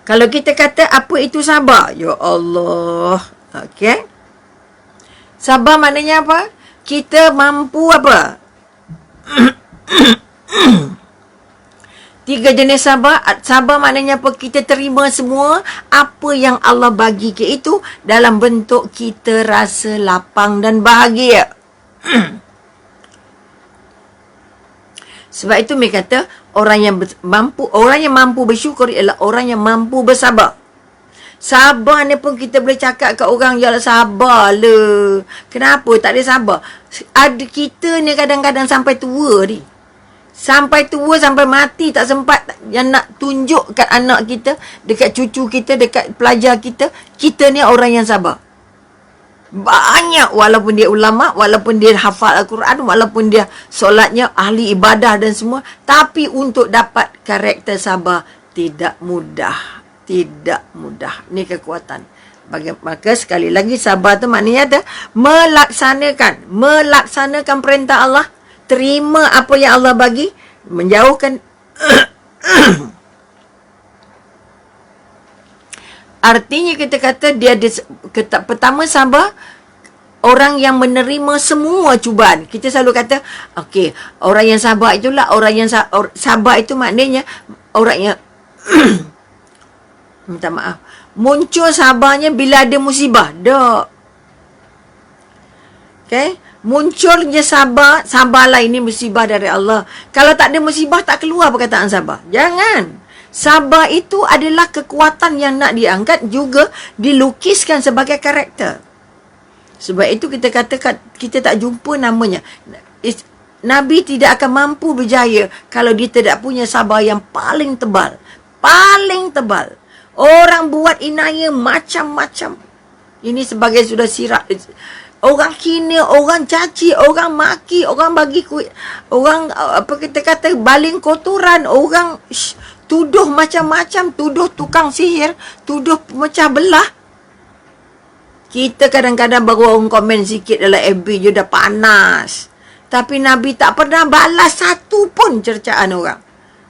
Kalau kita kata apa itu sabar? Ya Allah. Okey? Sabar maknanya apa? Kita mampu apa? 3 jenis sabar. Sabar maknanya apa? Kita terima semua apa yang Allah bagi kita itu dalam bentuk kita rasa lapang dan bahagia. Sebab itu mereka kata orang yang mampu bersyukur ialah orang yang mampu bersabar. Sabar ni pun kita boleh cakap kat orang, ya sabar le. Kenapa tak ada sabar? Ada kita ni kadang-kadang sampai tua ni. Sampai tua, sampai mati tak sempat yang nak tunjuk kat anak kita, dekat cucu kita, dekat pelajar kita, kita ni orang yang sabar. Banyak, walaupun dia ulama, walaupun dia hafal Al-Quran, walaupun dia solatnya ahli ibadah dan semua, tapi untuk dapat karakter sabar tidak mudah. Tidak mudah. Ni kekuatan. Maka sekali lagi sabar tu maknanya ada melaksanakan perintah Allah, terima apa yang Allah bagi, menjauhkan artinya kita kata dia pertama sabar, orang yang menerima semua cubaan. Kita selalu kata, okey, orang yang sabar itulah orang yang sabar itu maknanya orang yang minta maaf, muncul sabarnya bila ada musibah. Tak. Okey, munculnya sabar. Sabarlah, ini musibah dari Allah. Kalau tak ada musibah, tak keluar perkataan sabar. Jangan. Sabar itu adalah kekuatan yang nak diangkat, juga dilukiskan sebagai karakter. Sebab itu kita katakan, kita tak jumpa namanya. Nabi tidak akan mampu berjaya kalau dia tidak punya sabar yang paling tebal. Paling tebal. Orang buat inaya macam-macam. Ini sebagai sudah sirap. Orang hina, orang caci, orang maki, orang bagi kuih, orang apa kita kata baling kotoran, orang tuduh macam-macam, tuduh tukang sihir, tuduh pemecah belah. Kita kadang-kadang baru orang komen sikit dalam FB je dah panas. Tapi Nabi tak pernah balas satu pun cercaan orang.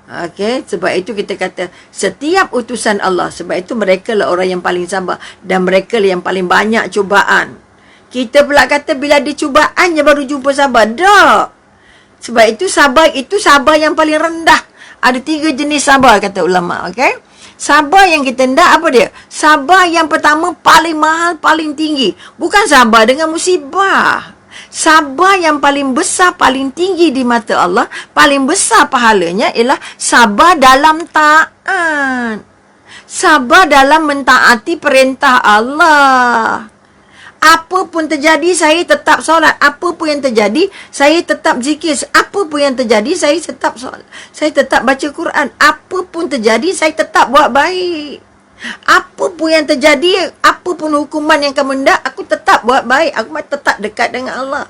Okey, sebab itu kita kata setiap utusan Allah, sebab itu mereka lah orang yang paling sabar dan mereka lah yang paling banyak cubaan. Kita pula kata bila ada cubaan je baru jumpa sabar. Tak. Sebab itu sabar yang paling rendah. Ada 3 jenis sabar kata ulama, okey? Sabar yang kita hendak apa dia? Sabar yang pertama paling mahal, paling tinggi. Bukan sabar dengan musibah. Sabar yang paling besar, paling tinggi di mata Allah, paling besar pahalanya ialah sabar dalam taat. Sabar dalam mentaati perintah Allah. Apa pun terjadi, saya tetap solat. Apa pun yang terjadi, saya tetap zikir. Apa pun yang terjadi, saya tetap solat. Saya tetap baca Quran. Apa pun terjadi, saya tetap buat baik. Apa pun yang terjadi, apa pun hukuman yang kamu hendak, aku tetap buat baik. Aku tetap dekat dengan Allah.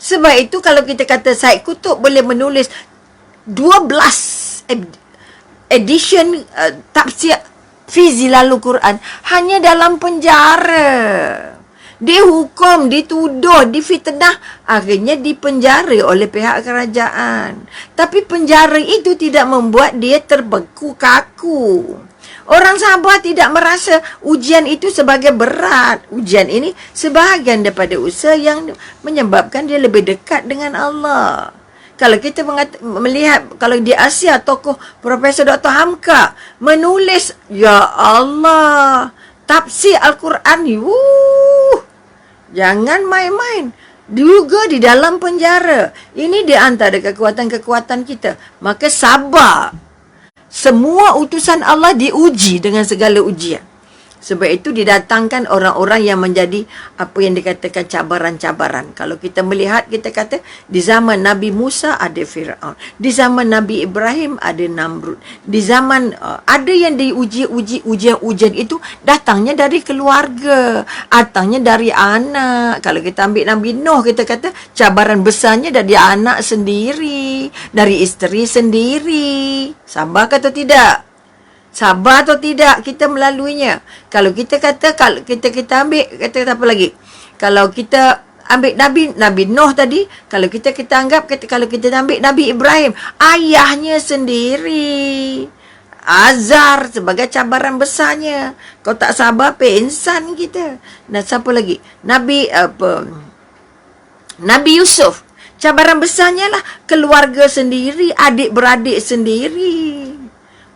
Sebab itu kalau kita kata Syed Qutb boleh menulis 12 edition tafsir fi Zilalul Quran hanya dalam penjara. Dihukum, dituduh, difitnah, akhirnya dipenjara oleh pihak kerajaan. Tapi penjara itu tidak membuat dia terbeku kaku. Orang sabar tidak merasa ujian itu sebagai berat. Ujian ini sebahagian daripada usaha yang menyebabkan dia lebih dekat dengan Allah. Kalau kita melihat, kalau di Asia, tokoh Profesor Dr. Hamka menulis, ya Allah, tafsir Al-Quran, jangan main-main. Juga di dalam penjara. Ini di antara kekuatan-kekuatan kita. Maka sabar. Semua utusan Allah diuji dengan segala ujian. Sebab itu didatangkan orang-orang yang menjadi apa yang dikatakan cabaran-cabaran. Kalau kita melihat, kita kata di zaman Nabi Musa ada Fir'aun. Di zaman Nabi Ibrahim ada Namrud. Di zaman ada yang diuji ujian itu datangnya dari keluarga, datangnya dari anak. Kalau kita ambil Nabi Nuh, kita kata cabaran besarnya dari anak sendiri, dari isteri sendiri. Sabar atau tidak? Sabar atau tidak kita melaluinya. Kalau kita kata, kalau kita ambil, kata apa lagi? Kalau kita ambil Nabi Nuh tadi, kalau kita anggap, kalau kita ambil Nabi Ibrahim, ayahnya sendiri, Azar sebagai cabaran besarnya. Kau tak sabar, pengsan kita. Dan siapa lagi? Nabi Yusuf. Cabaran besarnya lah keluarga sendiri, adik-beradik sendiri.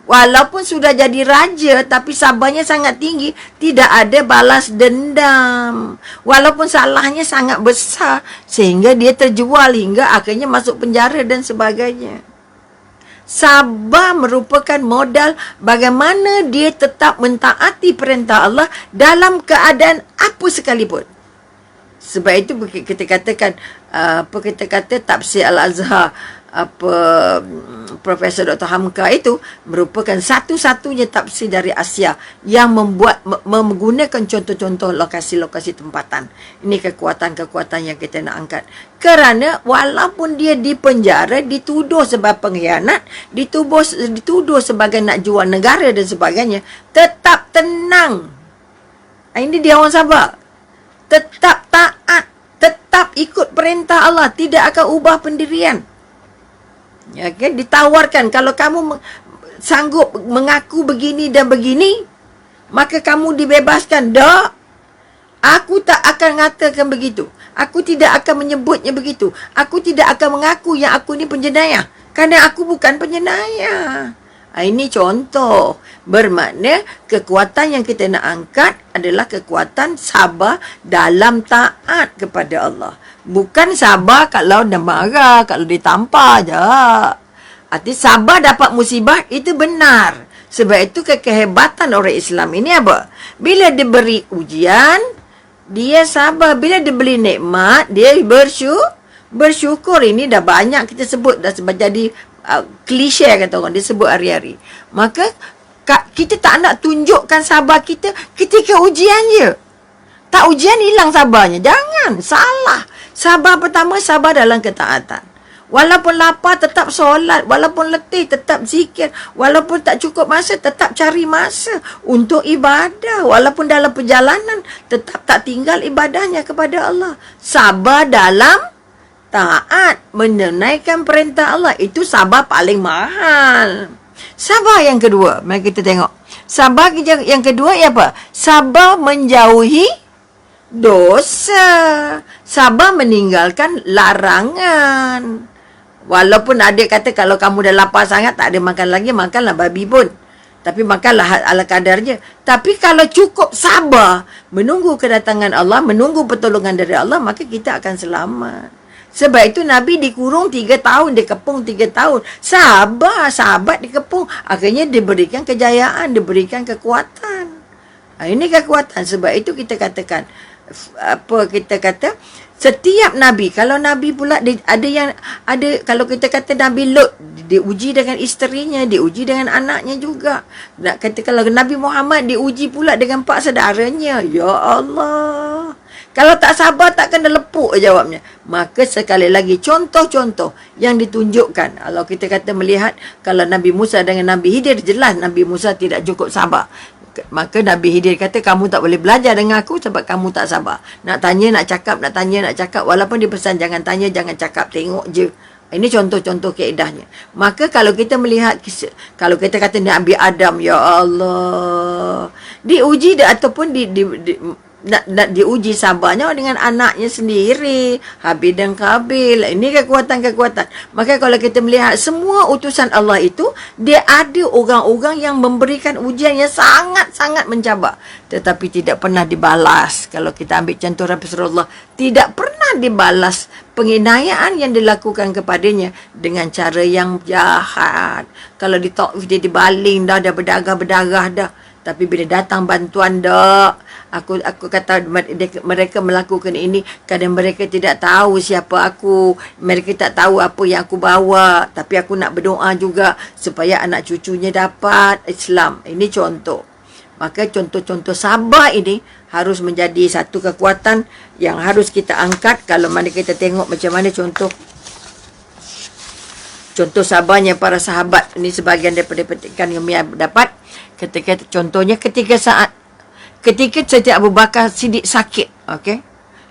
Walaupun sudah jadi raja, tapi sabarnya sangat tinggi. Tidak ada balas dendam. Walaupun salahnya sangat besar, sehingga dia terjual hingga akhirnya masuk penjara dan sebagainya. Sabar merupakan modal bagaimana dia tetap mentaati perintah Allah dalam keadaan apa sekalipun. Sebab itu kita katakan, kita kata tafsir Al-Azhar, Profesor Dr. Hamka itu merupakan satu-satunya tafsir dari Asia yang menggunakan contoh-contoh lokasi-lokasi tempatan. Ini kekuatan-kekuatan yang kita nak angkat. Kerana walaupun dia dipenjara, dituduh sebab pengkhianat, dituduh sebagai nak jual negara dan sebagainya, tetap tenang. Ini dia orang sabar. Tetap taat, tetap ikut perintah Allah, tidak akan ubah pendirian. Ya, kan? Ditawarkan, kalau kamu sanggup mengaku begini dan begini, maka kamu dibebaskan. Tak, aku tak akan mengatakan begitu. Aku tidak akan menyebutnya begitu. Aku tidak akan mengaku yang aku ni penjenayah, kerana aku bukan penjenayah. Ini contoh. Bermakna kekuatan yang kita nak angkat adalah kekuatan sabar dalam taat kepada Allah. Bukan sabar kalau dia marah, kalau dia tampar je. Arti sabar dapat musibah itu benar. Sebab itu kehebatan orang Islam ini apa? Bila diberi ujian, dia sabar. Bila diberi nikmat, dia bersyukur. Ini dah banyak kita sebut, dah sebab jadi klise kata orang, dia sebut hari-hari. Maka kita tak nak tunjukkan sabar kita ketika ujian je. Tak ujian hilang sabarnya. Jangan, salah. Sabar pertama, sabar dalam ketaatan. Walaupun lapar, tetap solat. Walaupun letih, tetap zikir. Walaupun tak cukup masa, tetap cari masa untuk ibadah. Walaupun dalam perjalanan, tetap tak tinggal ibadahnya kepada Allah. Sabar dalam taat, menunaikan perintah Allah. Itu sabar paling mahal. Sabar yang kedua, mari kita tengok. Sabar yang kedua ialah apa? Sabar menjauhi dosa. Sabar meninggalkan larangan. Walaupun adik kata kalau kamu dah lapar sangat, tak ada makan lagi, makanlah babi pun. Tapi makanlah ala kadarnya. Tapi kalau cukup sabar, menunggu kedatangan Allah, menunggu pertolongan dari Allah, maka kita akan selamat. Sebab itu Nabi dikurung 3 tahun, dikepung 3 tahun. Sahabat dikepung. Akhirnya diberikan kejayaan, diberikan kekuatan. Ini kekuatan. Sebab itu kita katakan, setiap Nabi, kalau Nabi pula ada kalau kita kata Nabi Lut diuji dengan isterinya, diuji dengan anaknya juga. Nak kata kalau Nabi Muhammad diuji pula dengan 4 saudaranya. Ya Allah. Kalau tak sabar tak kena lepuk jawabnya. Maka sekali lagi contoh-contoh yang ditunjukkan. Kalau kita kata melihat kalau Nabi Musa dengan Nabi Khidir, jelas Nabi Musa tidak cukup sabar. Maka Nabi Khidir kata, kamu tak boleh belajar dengan aku sebab kamu tak sabar. Nak tanya, nak cakap, nak tanya, nak cakap. Walaupun dia pesan, jangan tanya, jangan cakap, tengok je. Ini contoh-contoh kaedahnya. Maka kalau kita melihat, kalau kita kata Nabi Adam, ya Allah, diuji ataupun nak diuji sabarnya dengan anaknya sendiri, Habil dan Qabil. Ini kekuatan-kekuatan. Maka kalau kita melihat semua utusan Allah itu, dia ada orang-orang yang memberikan ujian yang sangat-sangat mencabar, tetapi tidak pernah dibalas. Kalau kita ambil contoh Rasulullah, tidak pernah dibalas penginayaan yang dilakukan kepadanya dengan cara yang jahat. Kalau di Taif dia dibaling dah berdarah-berdarah dah. Tapi bila datang bantuan dak, aku kata mereka melakukan ini kerana mereka tidak tahu siapa aku, mereka tak tahu apa yang aku bawa, tapi aku nak berdoa juga supaya anak cucunya dapat Islam. Ini contoh. Maka contoh-contoh sabar ini harus menjadi satu kekuatan yang harus kita angkat. Kalau mana kita tengok macam mana contoh sabarnya para sahabat. Ini sebahagian daripada petikan yang Mia dapat. Contohnya ketika Siti Abu Bakar Siddiq sakit, okey,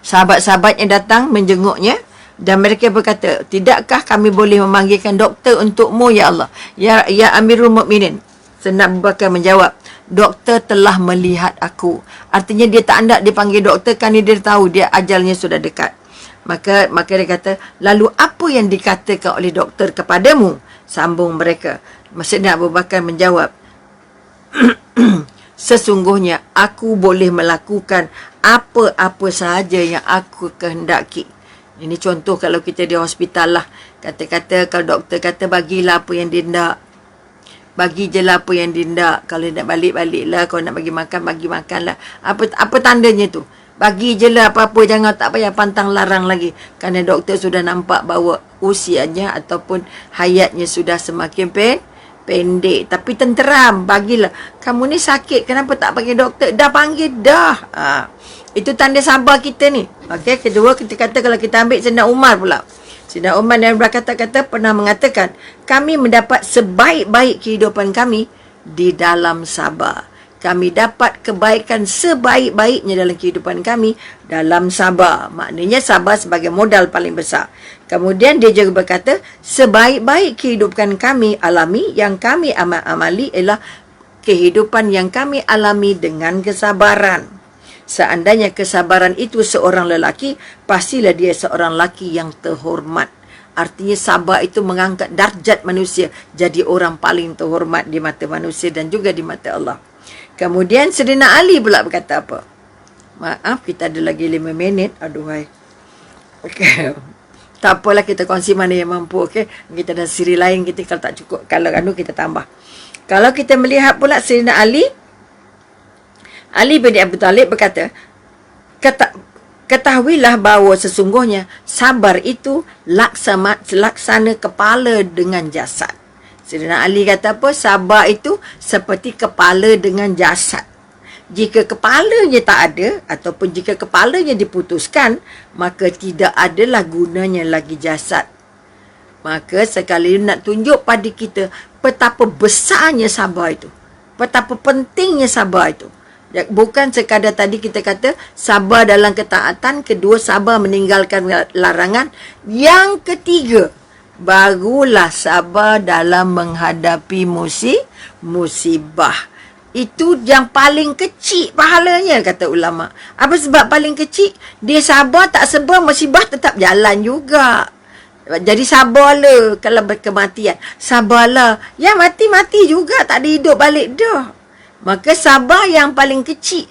sahabat-sahabat yang datang menjenguknya dan mereka berkata, tidakkah kami boleh memanggilkan doktor untukmu ya Allah, ya Amirul Mukminin? Sayyidina Abu Bakar menjawab, doktor telah melihat aku. Artinya dia tak hendak dipanggil doktor kerana dia tahu dia ajalnya sudah dekat. Maka dia kata, lalu apa yang dikatakan oleh doktor kepadamu? Sambung mereka. Sayyidina Abu Bakar menjawab, sesungguhnya aku boleh melakukan apa-apa sahaja yang aku kehendaki. Ini contoh kalau kita di hospital lah. Kata-kata kalau doktor kata bagilah apa yang dia nak, bagi je lah apa yang dia nak. Kalau nak balik-balik lah. Kalau nak bagi makan lah. Apa tandanya tu? Bagi je lah apa-apa. Jangan tak payah pantang larang lagi. Kerana doktor sudah nampak bahawa usianya ataupun hayatnya sudah semakin pendek, tapi tenteram. Bagilah. Kamu ni sakit, kenapa tak panggil doktor? Dah panggil dah. Itu tanda sabar kita ni. Okey, kedua kita kata kalau kita ambil Sayyidina Umar pula. Sayyidina Umar yang berkata-kata pernah mengatakan, kami mendapat sebaik-baik kehidupan kami di dalam sabar. Kami dapat kebaikan sebaik-baiknya dalam kehidupan kami dalam sabar. Maknanya sabar sebagai modal paling besar. Kemudian dia juga berkata, sebaik-baik kehidupan kami alami, yang kami amali ialah kehidupan yang kami alami dengan kesabaran. Seandainya kesabaran itu seorang lelaki, pastilah dia seorang lelaki yang terhormat. Artinya sabar itu mengangkat darjat manusia jadi orang paling terhormat di mata manusia dan juga di mata Allah. Kemudian Sayyidina Ali pula berkata apa? Maaf, kita ada lagi 5 minit. Aduhai. Okey. Tak apalah, kita kongsi mana yang mampu. Okey. Kita ada siri lain kita kalau tak cukup. Kalau kita tambah. Kalau kita melihat pula Sayyidina Ali bin Abi Talib berkata, ketahuilah bahawa sesungguhnya sabar itu laksana kepala dengan jasad. Sayyidina Ali kata apa? Sabar itu seperti kepala dengan jasad. Jika kepalanya tak ada ataupun jika kepalanya diputuskan, maka tidak adalah gunanya lagi jasad. Maka sekali nak tunjuk pada kita betapa besarnya sabar itu. Betapa pentingnya sabar itu. Bukan sekadar tadi kita kata sabar dalam ketaatan, kedua sabar meninggalkan larangan, yang ketiga barulah sabar dalam menghadapi musibah. Itu yang paling kecil pahalanya, kata ulama. Apa sebab paling kecil? Dia sabar, tak sabar musibah tetap jalan juga. Jadi sabarlah kalau berkematian. Sabarlah. Ya mati-mati juga, tak ada hidup balik dah. Maka sabar yang paling kecil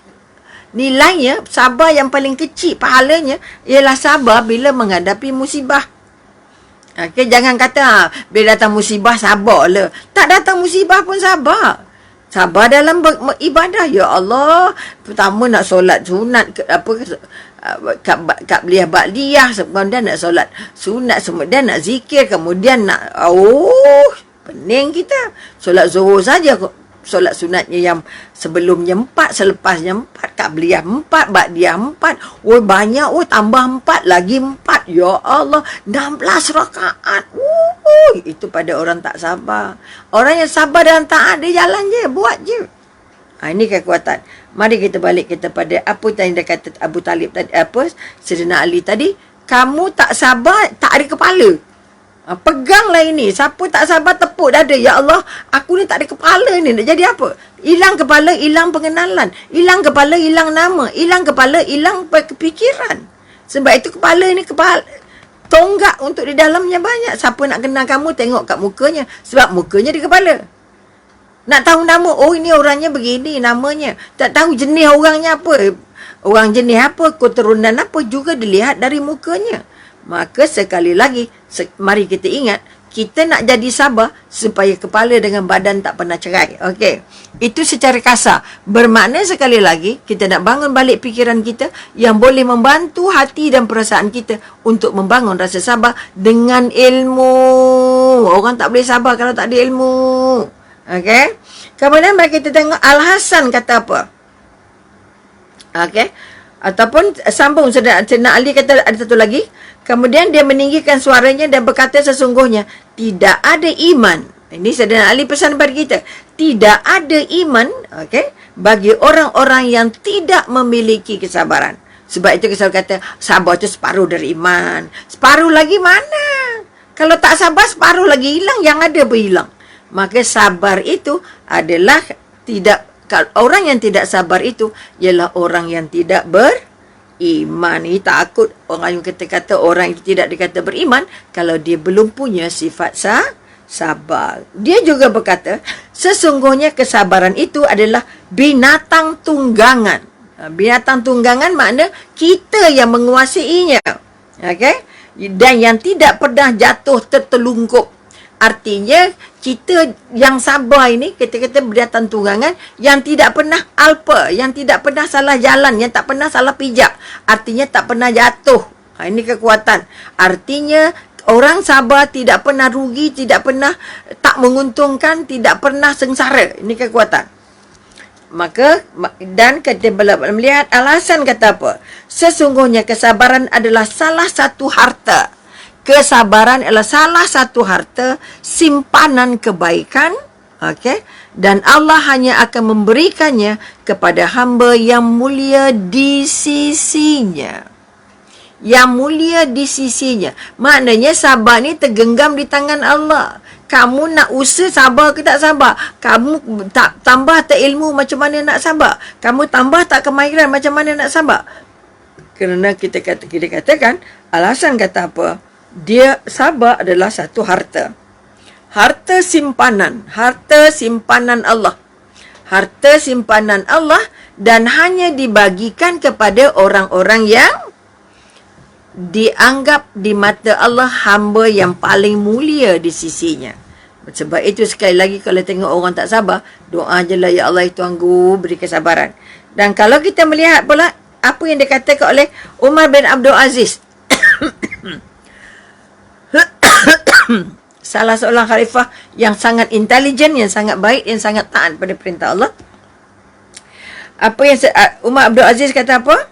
nilainya, sabar yang paling kecil pahalanya ialah sabar bila menghadapi musibah. Okey, jangan kata bila datang musibah sabarlah. Tak datang musibah pun sabar. Sabar dalam ibadah. Ya Allah, pertama nak solat sunat kat beliah ba'diyah, kemudian nak solat sunat, kemudian nak zikir, kemudian nak pening kita. Solat zuhur saja kok. Solat sunatnya yang sebelumnya 4, selepasnya 4, kat beliah 4, ba'diyah 4. Oh banyak, tambah 4, lagi 4. Ya Allah, 16 rakaat. Itu pada orang tak sabar. Orang yang sabar dan taat, dia jalan je, buat je. Ini kekuatan. Mari kita balik kita pada apa yang dia kata Abu Talib tadi, Sayyidina Ali tadi. Kamu tak sabar, tak ada kepala. Peganglah ini. Siapa tak sabar tepuk dada. Ya Allah, aku ni tak ada kepala ni. Nak jadi apa? Hilang kepala, hilang pengenalan. Hilang kepala, hilang nama. Hilang kepala, hilang kepikiran. Sebab itu kepala ni tonggak untuk di dalamnya banyak. Siapa nak kenal kamu, tengok kat mukanya. Sebab mukanya di kepala. Nak tahu nama, ini orangnya begini namanya. Tak tahu jenis orangnya apa. Orang jenis apa, keturunan apa juga dilihat dari mukanya. Maka sekali lagi, mari kita ingat, kita nak jadi sabar supaya kepala dengan badan tak pernah cerai. Okey. Itu secara kasar. Bermakna sekali lagi, kita nak bangun balik fikiran kita yang boleh membantu hati dan perasaan kita untuk membangun rasa sabar dengan ilmu. Orang tak boleh sabar kalau tak ada ilmu. Okey. Kemudian mari kita tengok Al-Hasan kata apa. Okey. Ataupun sambung Sayyidina Ali kata ada satu lagi. Kemudian dia meninggikan suaranya dan berkata sesungguhnya tidak ada iman. Ini Sayyidina Ali pesan kepada kita. Tidak ada iman, bagi orang-orang yang tidak memiliki kesabaran. Sebab itu kita kata sabar itu separuh dari iman. Separuh lagi mana? Kalau tak sabar separuh lagi hilang, yang ada berhilang. Maka sabar itu adalah orang yang tidak sabar itu ialah orang yang tidak beriman. Takut orang yang kata orang itu tidak dikata beriman kalau dia belum punya sifat sabar. Dia juga berkata sesungguhnya kesabaran itu adalah binatang tunggangan. Binatang tunggangan makna kita yang menguasainya. Dan yang tidak pernah jatuh tertelungkup. Artinya kita yang sabar ini, kita kata binatang tunggangan yang tidak pernah alpa, yang tidak pernah salah jalan, yang tak pernah salah pijak. Artinya tak pernah jatuh. Ini kekuatan. Artinya orang sabar tidak pernah rugi, tidak pernah tak menguntungkan, tidak pernah sengsara. Ini kekuatan. Maka dan kita melihat alasan kata apa? Sesungguhnya kesabaran adalah salah satu harta. Kesabaran adalah salah satu harta simpanan kebaikan, dan Allah hanya akan memberikannya kepada hamba yang mulia di sisinya. Yang mulia di sisinya. Maknanya sabar ni tergenggam di tangan Allah. Kamu nak usaha sabar ke tak sabar? Kamu tak tambah tak ilmu, macam mana nak sabar? Kamu tambah tak kemahiran, macam mana nak sabar? Kerana kita katakan alasan kata apa? Dia sabar adalah satu harta. Harta simpanan Allah. Harta simpanan Allah dan hanya dibagikan kepada orang-orang yang dianggap di mata Allah hamba yang paling mulia di sisinya. Sebab itu sekali lagi kalau tengok orang tak sabar, doa je lah, ya Allah Tuanku beri kesabaran. Dan kalau kita melihat pula apa yang dikatakan oleh Umar bin Abdul Aziz, salah seorang khalifah yang sangat intelijen, yang sangat baik, yang sangat taat pada perintah Allah. Apa yang Umar Abdul Aziz kata apa?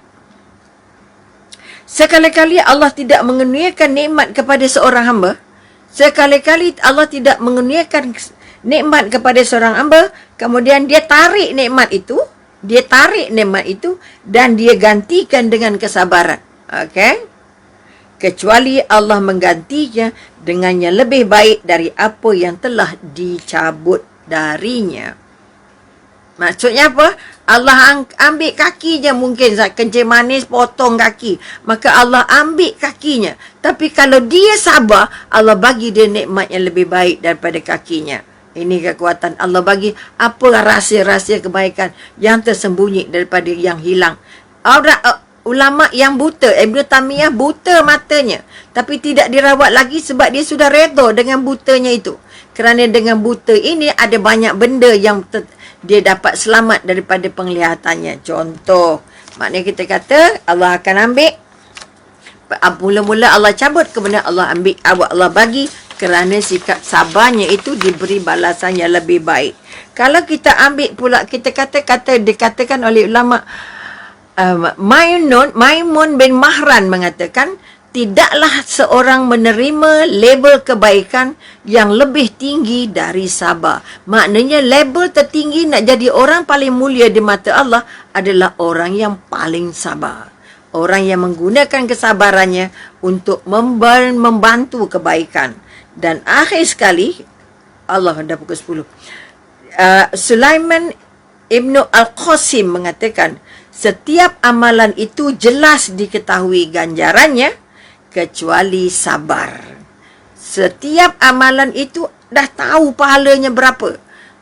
Sekali-kali Allah tidak mengenyakan nikmat kepada seorang hamba. Sekali-kali Allah tidak mengenyakan nikmat kepada seorang hamba, kemudian dia tarik nikmat itu, dan dia gantikan dengan kesabaran. Okey? Kecuali Allah menggantinya dengan yang lebih baik dari apa yang telah dicabut darinya. Maksudnya apa? Allah ambil kakinya, mungkin kencing manis potong kaki, maka Allah ambil kakinya. Tapi kalau dia sabar, Allah bagi dia nikmat yang lebih baik daripada kakinya. Ini kekuatan Allah bagi. Apa rahsia-rahsia kebaikan yang tersembunyi daripada yang hilang. Ulama yang buta, Ibn Taymiyah buta matanya, tapi tidak dirawat lagi sebab dia sudah redha dengan butanya itu. Kerana dengan buta ini ada banyak benda yang dia dapat selamat daripada penglihatannya. Contoh, maknanya kita kata Allah akan ambil, mula-mula Allah cabut, kemudian Allah ambil, Allah bagi, kerana sikap sabarnya itu diberi balasan yang lebih baik. Kalau kita ambil pula, kita dikatakan oleh ulama, Maimun bin Mahran mengatakan, tidaklah seorang menerima label kebaikan yang lebih tinggi dari sabar. Maknanya label tertinggi nak jadi orang paling mulia di mata Allah adalah orang yang paling sabar. Orang yang menggunakan kesabarannya untuk membantu kebaikan. Dan akhir sekali, Allah dah pukul 10. Sulaiman Ibnu Al-Qasim mengatakan, setiap amalan itu jelas diketahui ganjarannya kecuali sabar. Setiap amalan itu dah tahu pahalanya berapa.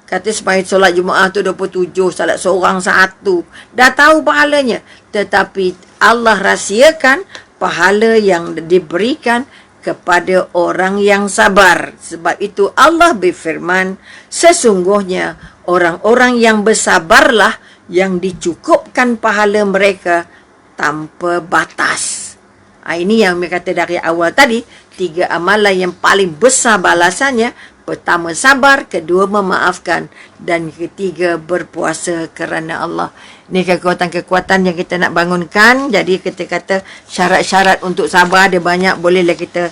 Kata sembahyang solat Jumaat tu 27, salat seorang satu, dah tahu pahalanya. Tetapi Allah rahsiakan pahala yang diberikan kepada orang yang sabar. Sebab itu Allah berfirman, sesungguhnya orang-orang yang bersabarlah yang dicukupkan pahala mereka tanpa batas. Ini yang saya kata dari awal tadi, 3 amalan yang paling besar balasannya. Pertama sabar, kedua memaafkan, dan ketiga berpuasa kerana Allah. Ini kekuatan-kekuatan yang kita nak bangunkan. Jadi kita kata syarat-syarat untuk sabar ada banyak, bolehlah kita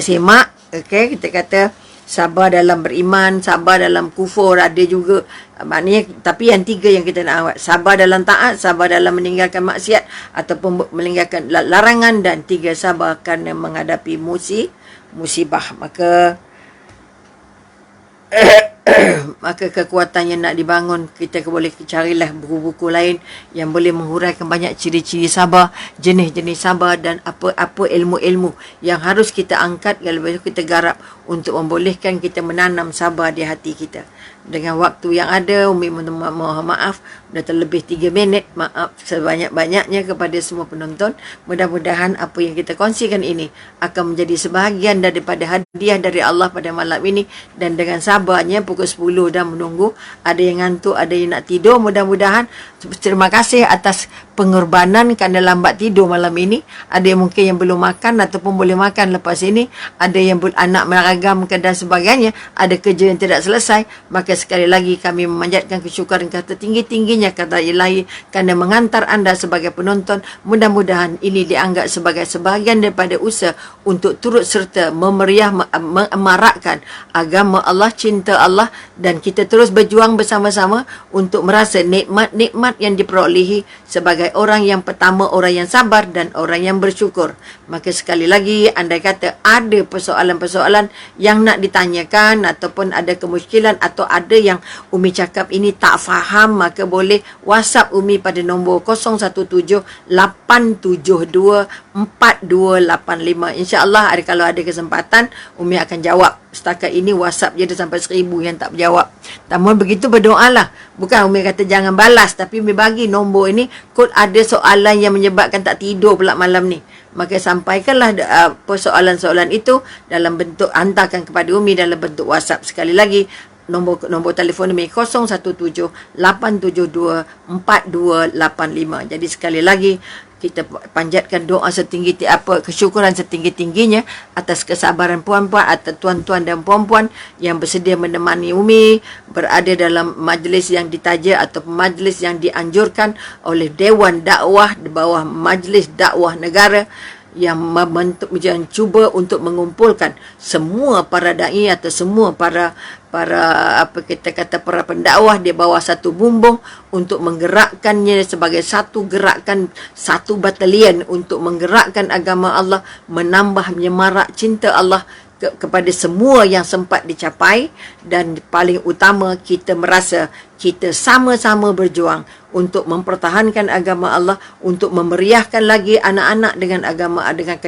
semak. Okey, kita kata sabar dalam beriman, sabar dalam kufur, ada juga. Maknanya, tapi yang 3 yang kita nak awak, sabar dalam taat, sabar dalam meninggalkan maksiat ataupun meninggalkan larangan, dan 3 sabar kerana menghadapi musibah. Maka kekuatan yang nak dibangun, kita boleh carilah buku-buku lain yang boleh menghuraikan banyak ciri-ciri sabar, jenis-jenis sabar, dan apa-apa ilmu-ilmu yang harus kita angkat, kalau kita garap untuk membolehkan kita menanam sabar di hati kita. Dengan waktu yang ada, Umi mohon maaf, dah terlebih 3 minit. Maaf sebanyak-banyaknya kepada semua penonton. Mudah-mudahan apa yang kita kongsikan ini akan menjadi sebahagian daripada hadiah dari Allah pada malam ini. Dan dengan sabarnya pukul 10 dah menunggu, ada yang ngantuk, ada yang nak tidur. Mudah-mudahan, terima kasih atas pengorbanan kerana lambat tidur malam ini. Ada yang mungkin yang belum makan ataupun boleh makan lepas ini. Ada yang anak meragamkan dan sebagainya. Ada kerja yang tidak selesai. Maka sekali lagi kami memanjatkan kesyukuran kata tinggi-tingginya kata ilahi kerana mengantar anda sebagai penonton. Mudah-mudahan ini dianggap sebagai sebahagian daripada usaha untuk turut serta memeriah, memarakkan agama Allah, cinta Allah, dan kita terus berjuang bersama-sama untuk merasa nikmat-nikmat yang diperolehi sebagai sebagai orang yang pertama, orang yang sabar dan orang yang bersyukur. Maka sekali lagi, andai kata ada persoalan-persoalan yang nak ditanyakan ataupun ada kemusykilan atau ada yang Umi cakap ini tak faham, maka boleh WhatsApp Umi pada nombor 017-872-4285. InsyaAllah kalau ada kesempatan, Umi akan jawab. Setakat ini WhatsApp je ada sampai 1000 yang tak berjawab. Namun begitu berdoalah. Bukan Umi kata jangan balas, tapi Umi bagi nombor ini, kod ada soalan yang menyebabkan tak tidur pula malam ni. Maka sampaikanlah persoalan-soalan itu dalam bentuk, hantarkan kepada Umi dalam bentuk WhatsApp. Sekali lagi, nombor telefon Umi 017-872-4285. Jadi sekali lagi, kita panjatkan doa kesyukuran setinggi-tingginya atas kesabaran puan-puan atau tuan-tuan dan puan-puan yang bersedia menemani Umi berada dalam majlis yang ditaja atau majlis yang dianjurkan oleh Dewan Dakwah di bawah Majlis Dakwah Negara yang cuba untuk mengumpulkan semua para dai atau semua para pendakwah di bawah satu bumbung untuk menggerakkannya sebagai satu gerakan, satu batalion untuk menggerakkan agama Allah, menambah menyemarak cinta Allah kepada semua yang sempat dicapai. Dan paling utama, kita merasa kita sama-sama berjuang untuk mempertahankan agama Allah, untuk memeriahkan lagi anak-anak dengan agama, dengan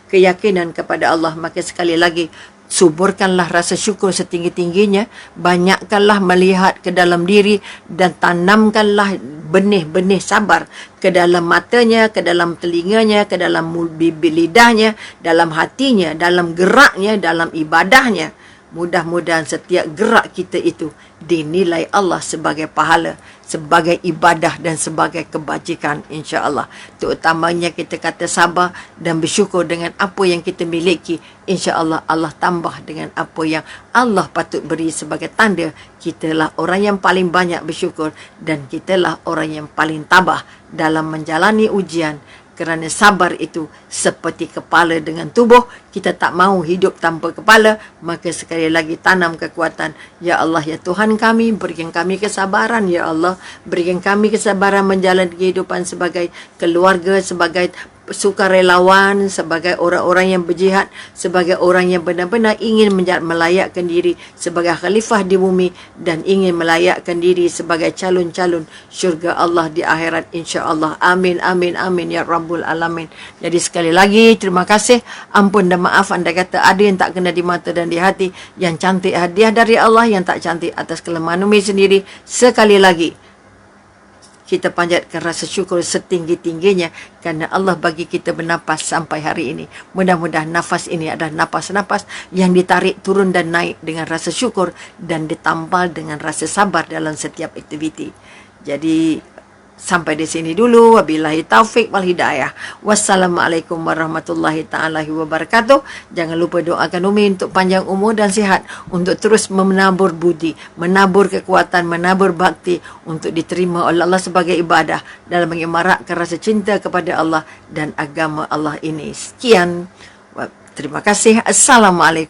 keyakinan kepada Allah. Maka sekali lagi, suburkanlah rasa syukur setinggi-tingginya, banyakkanlah melihat ke dalam diri dan tanamkanlah benih-benih sabar ke dalam matanya, ke dalam telinganya, ke dalam bibir lidahnya, dalam hatinya, dalam geraknya, dalam ibadahnya. Mudah-mudahan setiap gerak kita itu dinilai Allah sebagai pahala, sebagai ibadah dan sebagai kebajikan, insya-Allah. Terutamanya kita kata sabar dan bersyukur dengan apa yang kita miliki. Insya-Allah Allah tambah dengan apa yang Allah patut beri sebagai tanda kitalah orang yang paling banyak bersyukur dan kitalah orang yang paling tabah dalam menjalani ujian. Kerana sabar itu seperti kepala dengan tubuh. Kita tak mahu hidup tanpa kepala. Maka sekali lagi tanam kekuatan. Ya Allah, ya Tuhan kami, berikan kami kesabaran. Ya Allah, berikan kami kesabaran menjalani kehidupan sebagai keluarga, sebagai sukarelawan, sebagai orang-orang yang berjihad, sebagai orang yang benar-benar ingin melayakkan diri sebagai khalifah di bumi dan ingin melayakkan diri sebagai calon-calon syurga Allah di akhirat, insya-Allah. Amin, amin, amin ya Rabbul Alamin. Jadi sekali lagi, terima kasih. Ampun dan maaf anda kata ada yang tak kena di mata dan di hati. Yang cantik hadiah dari Allah, yang tak cantik atas kelemahan Umi sendiri. Sekali lagi, kita panjatkan rasa syukur setinggi-tingginya kerana Allah bagi kita bernafas sampai hari ini. Mudah-mudahan nafas ini adalah nafas-nafas yang ditarik turun dan naik dengan rasa syukur dan ditampal dengan rasa sabar dalam setiap aktiviti. Jadi sampai di sini dulu. Wabillahi taufik wal hidayah. Wassalamualaikum warahmatullahi ta'ala wabarakatuh. Jangan lupa doakan Umi untuk panjang umur dan sihat, untuk terus menabur budi, menabur kekuatan, menabur bakti untuk diterima oleh Allah sebagai ibadah dalam mengimarakkan rasa cinta kepada Allah dan agama Allah ini. Sekian. Terima kasih. Assalamualaikum.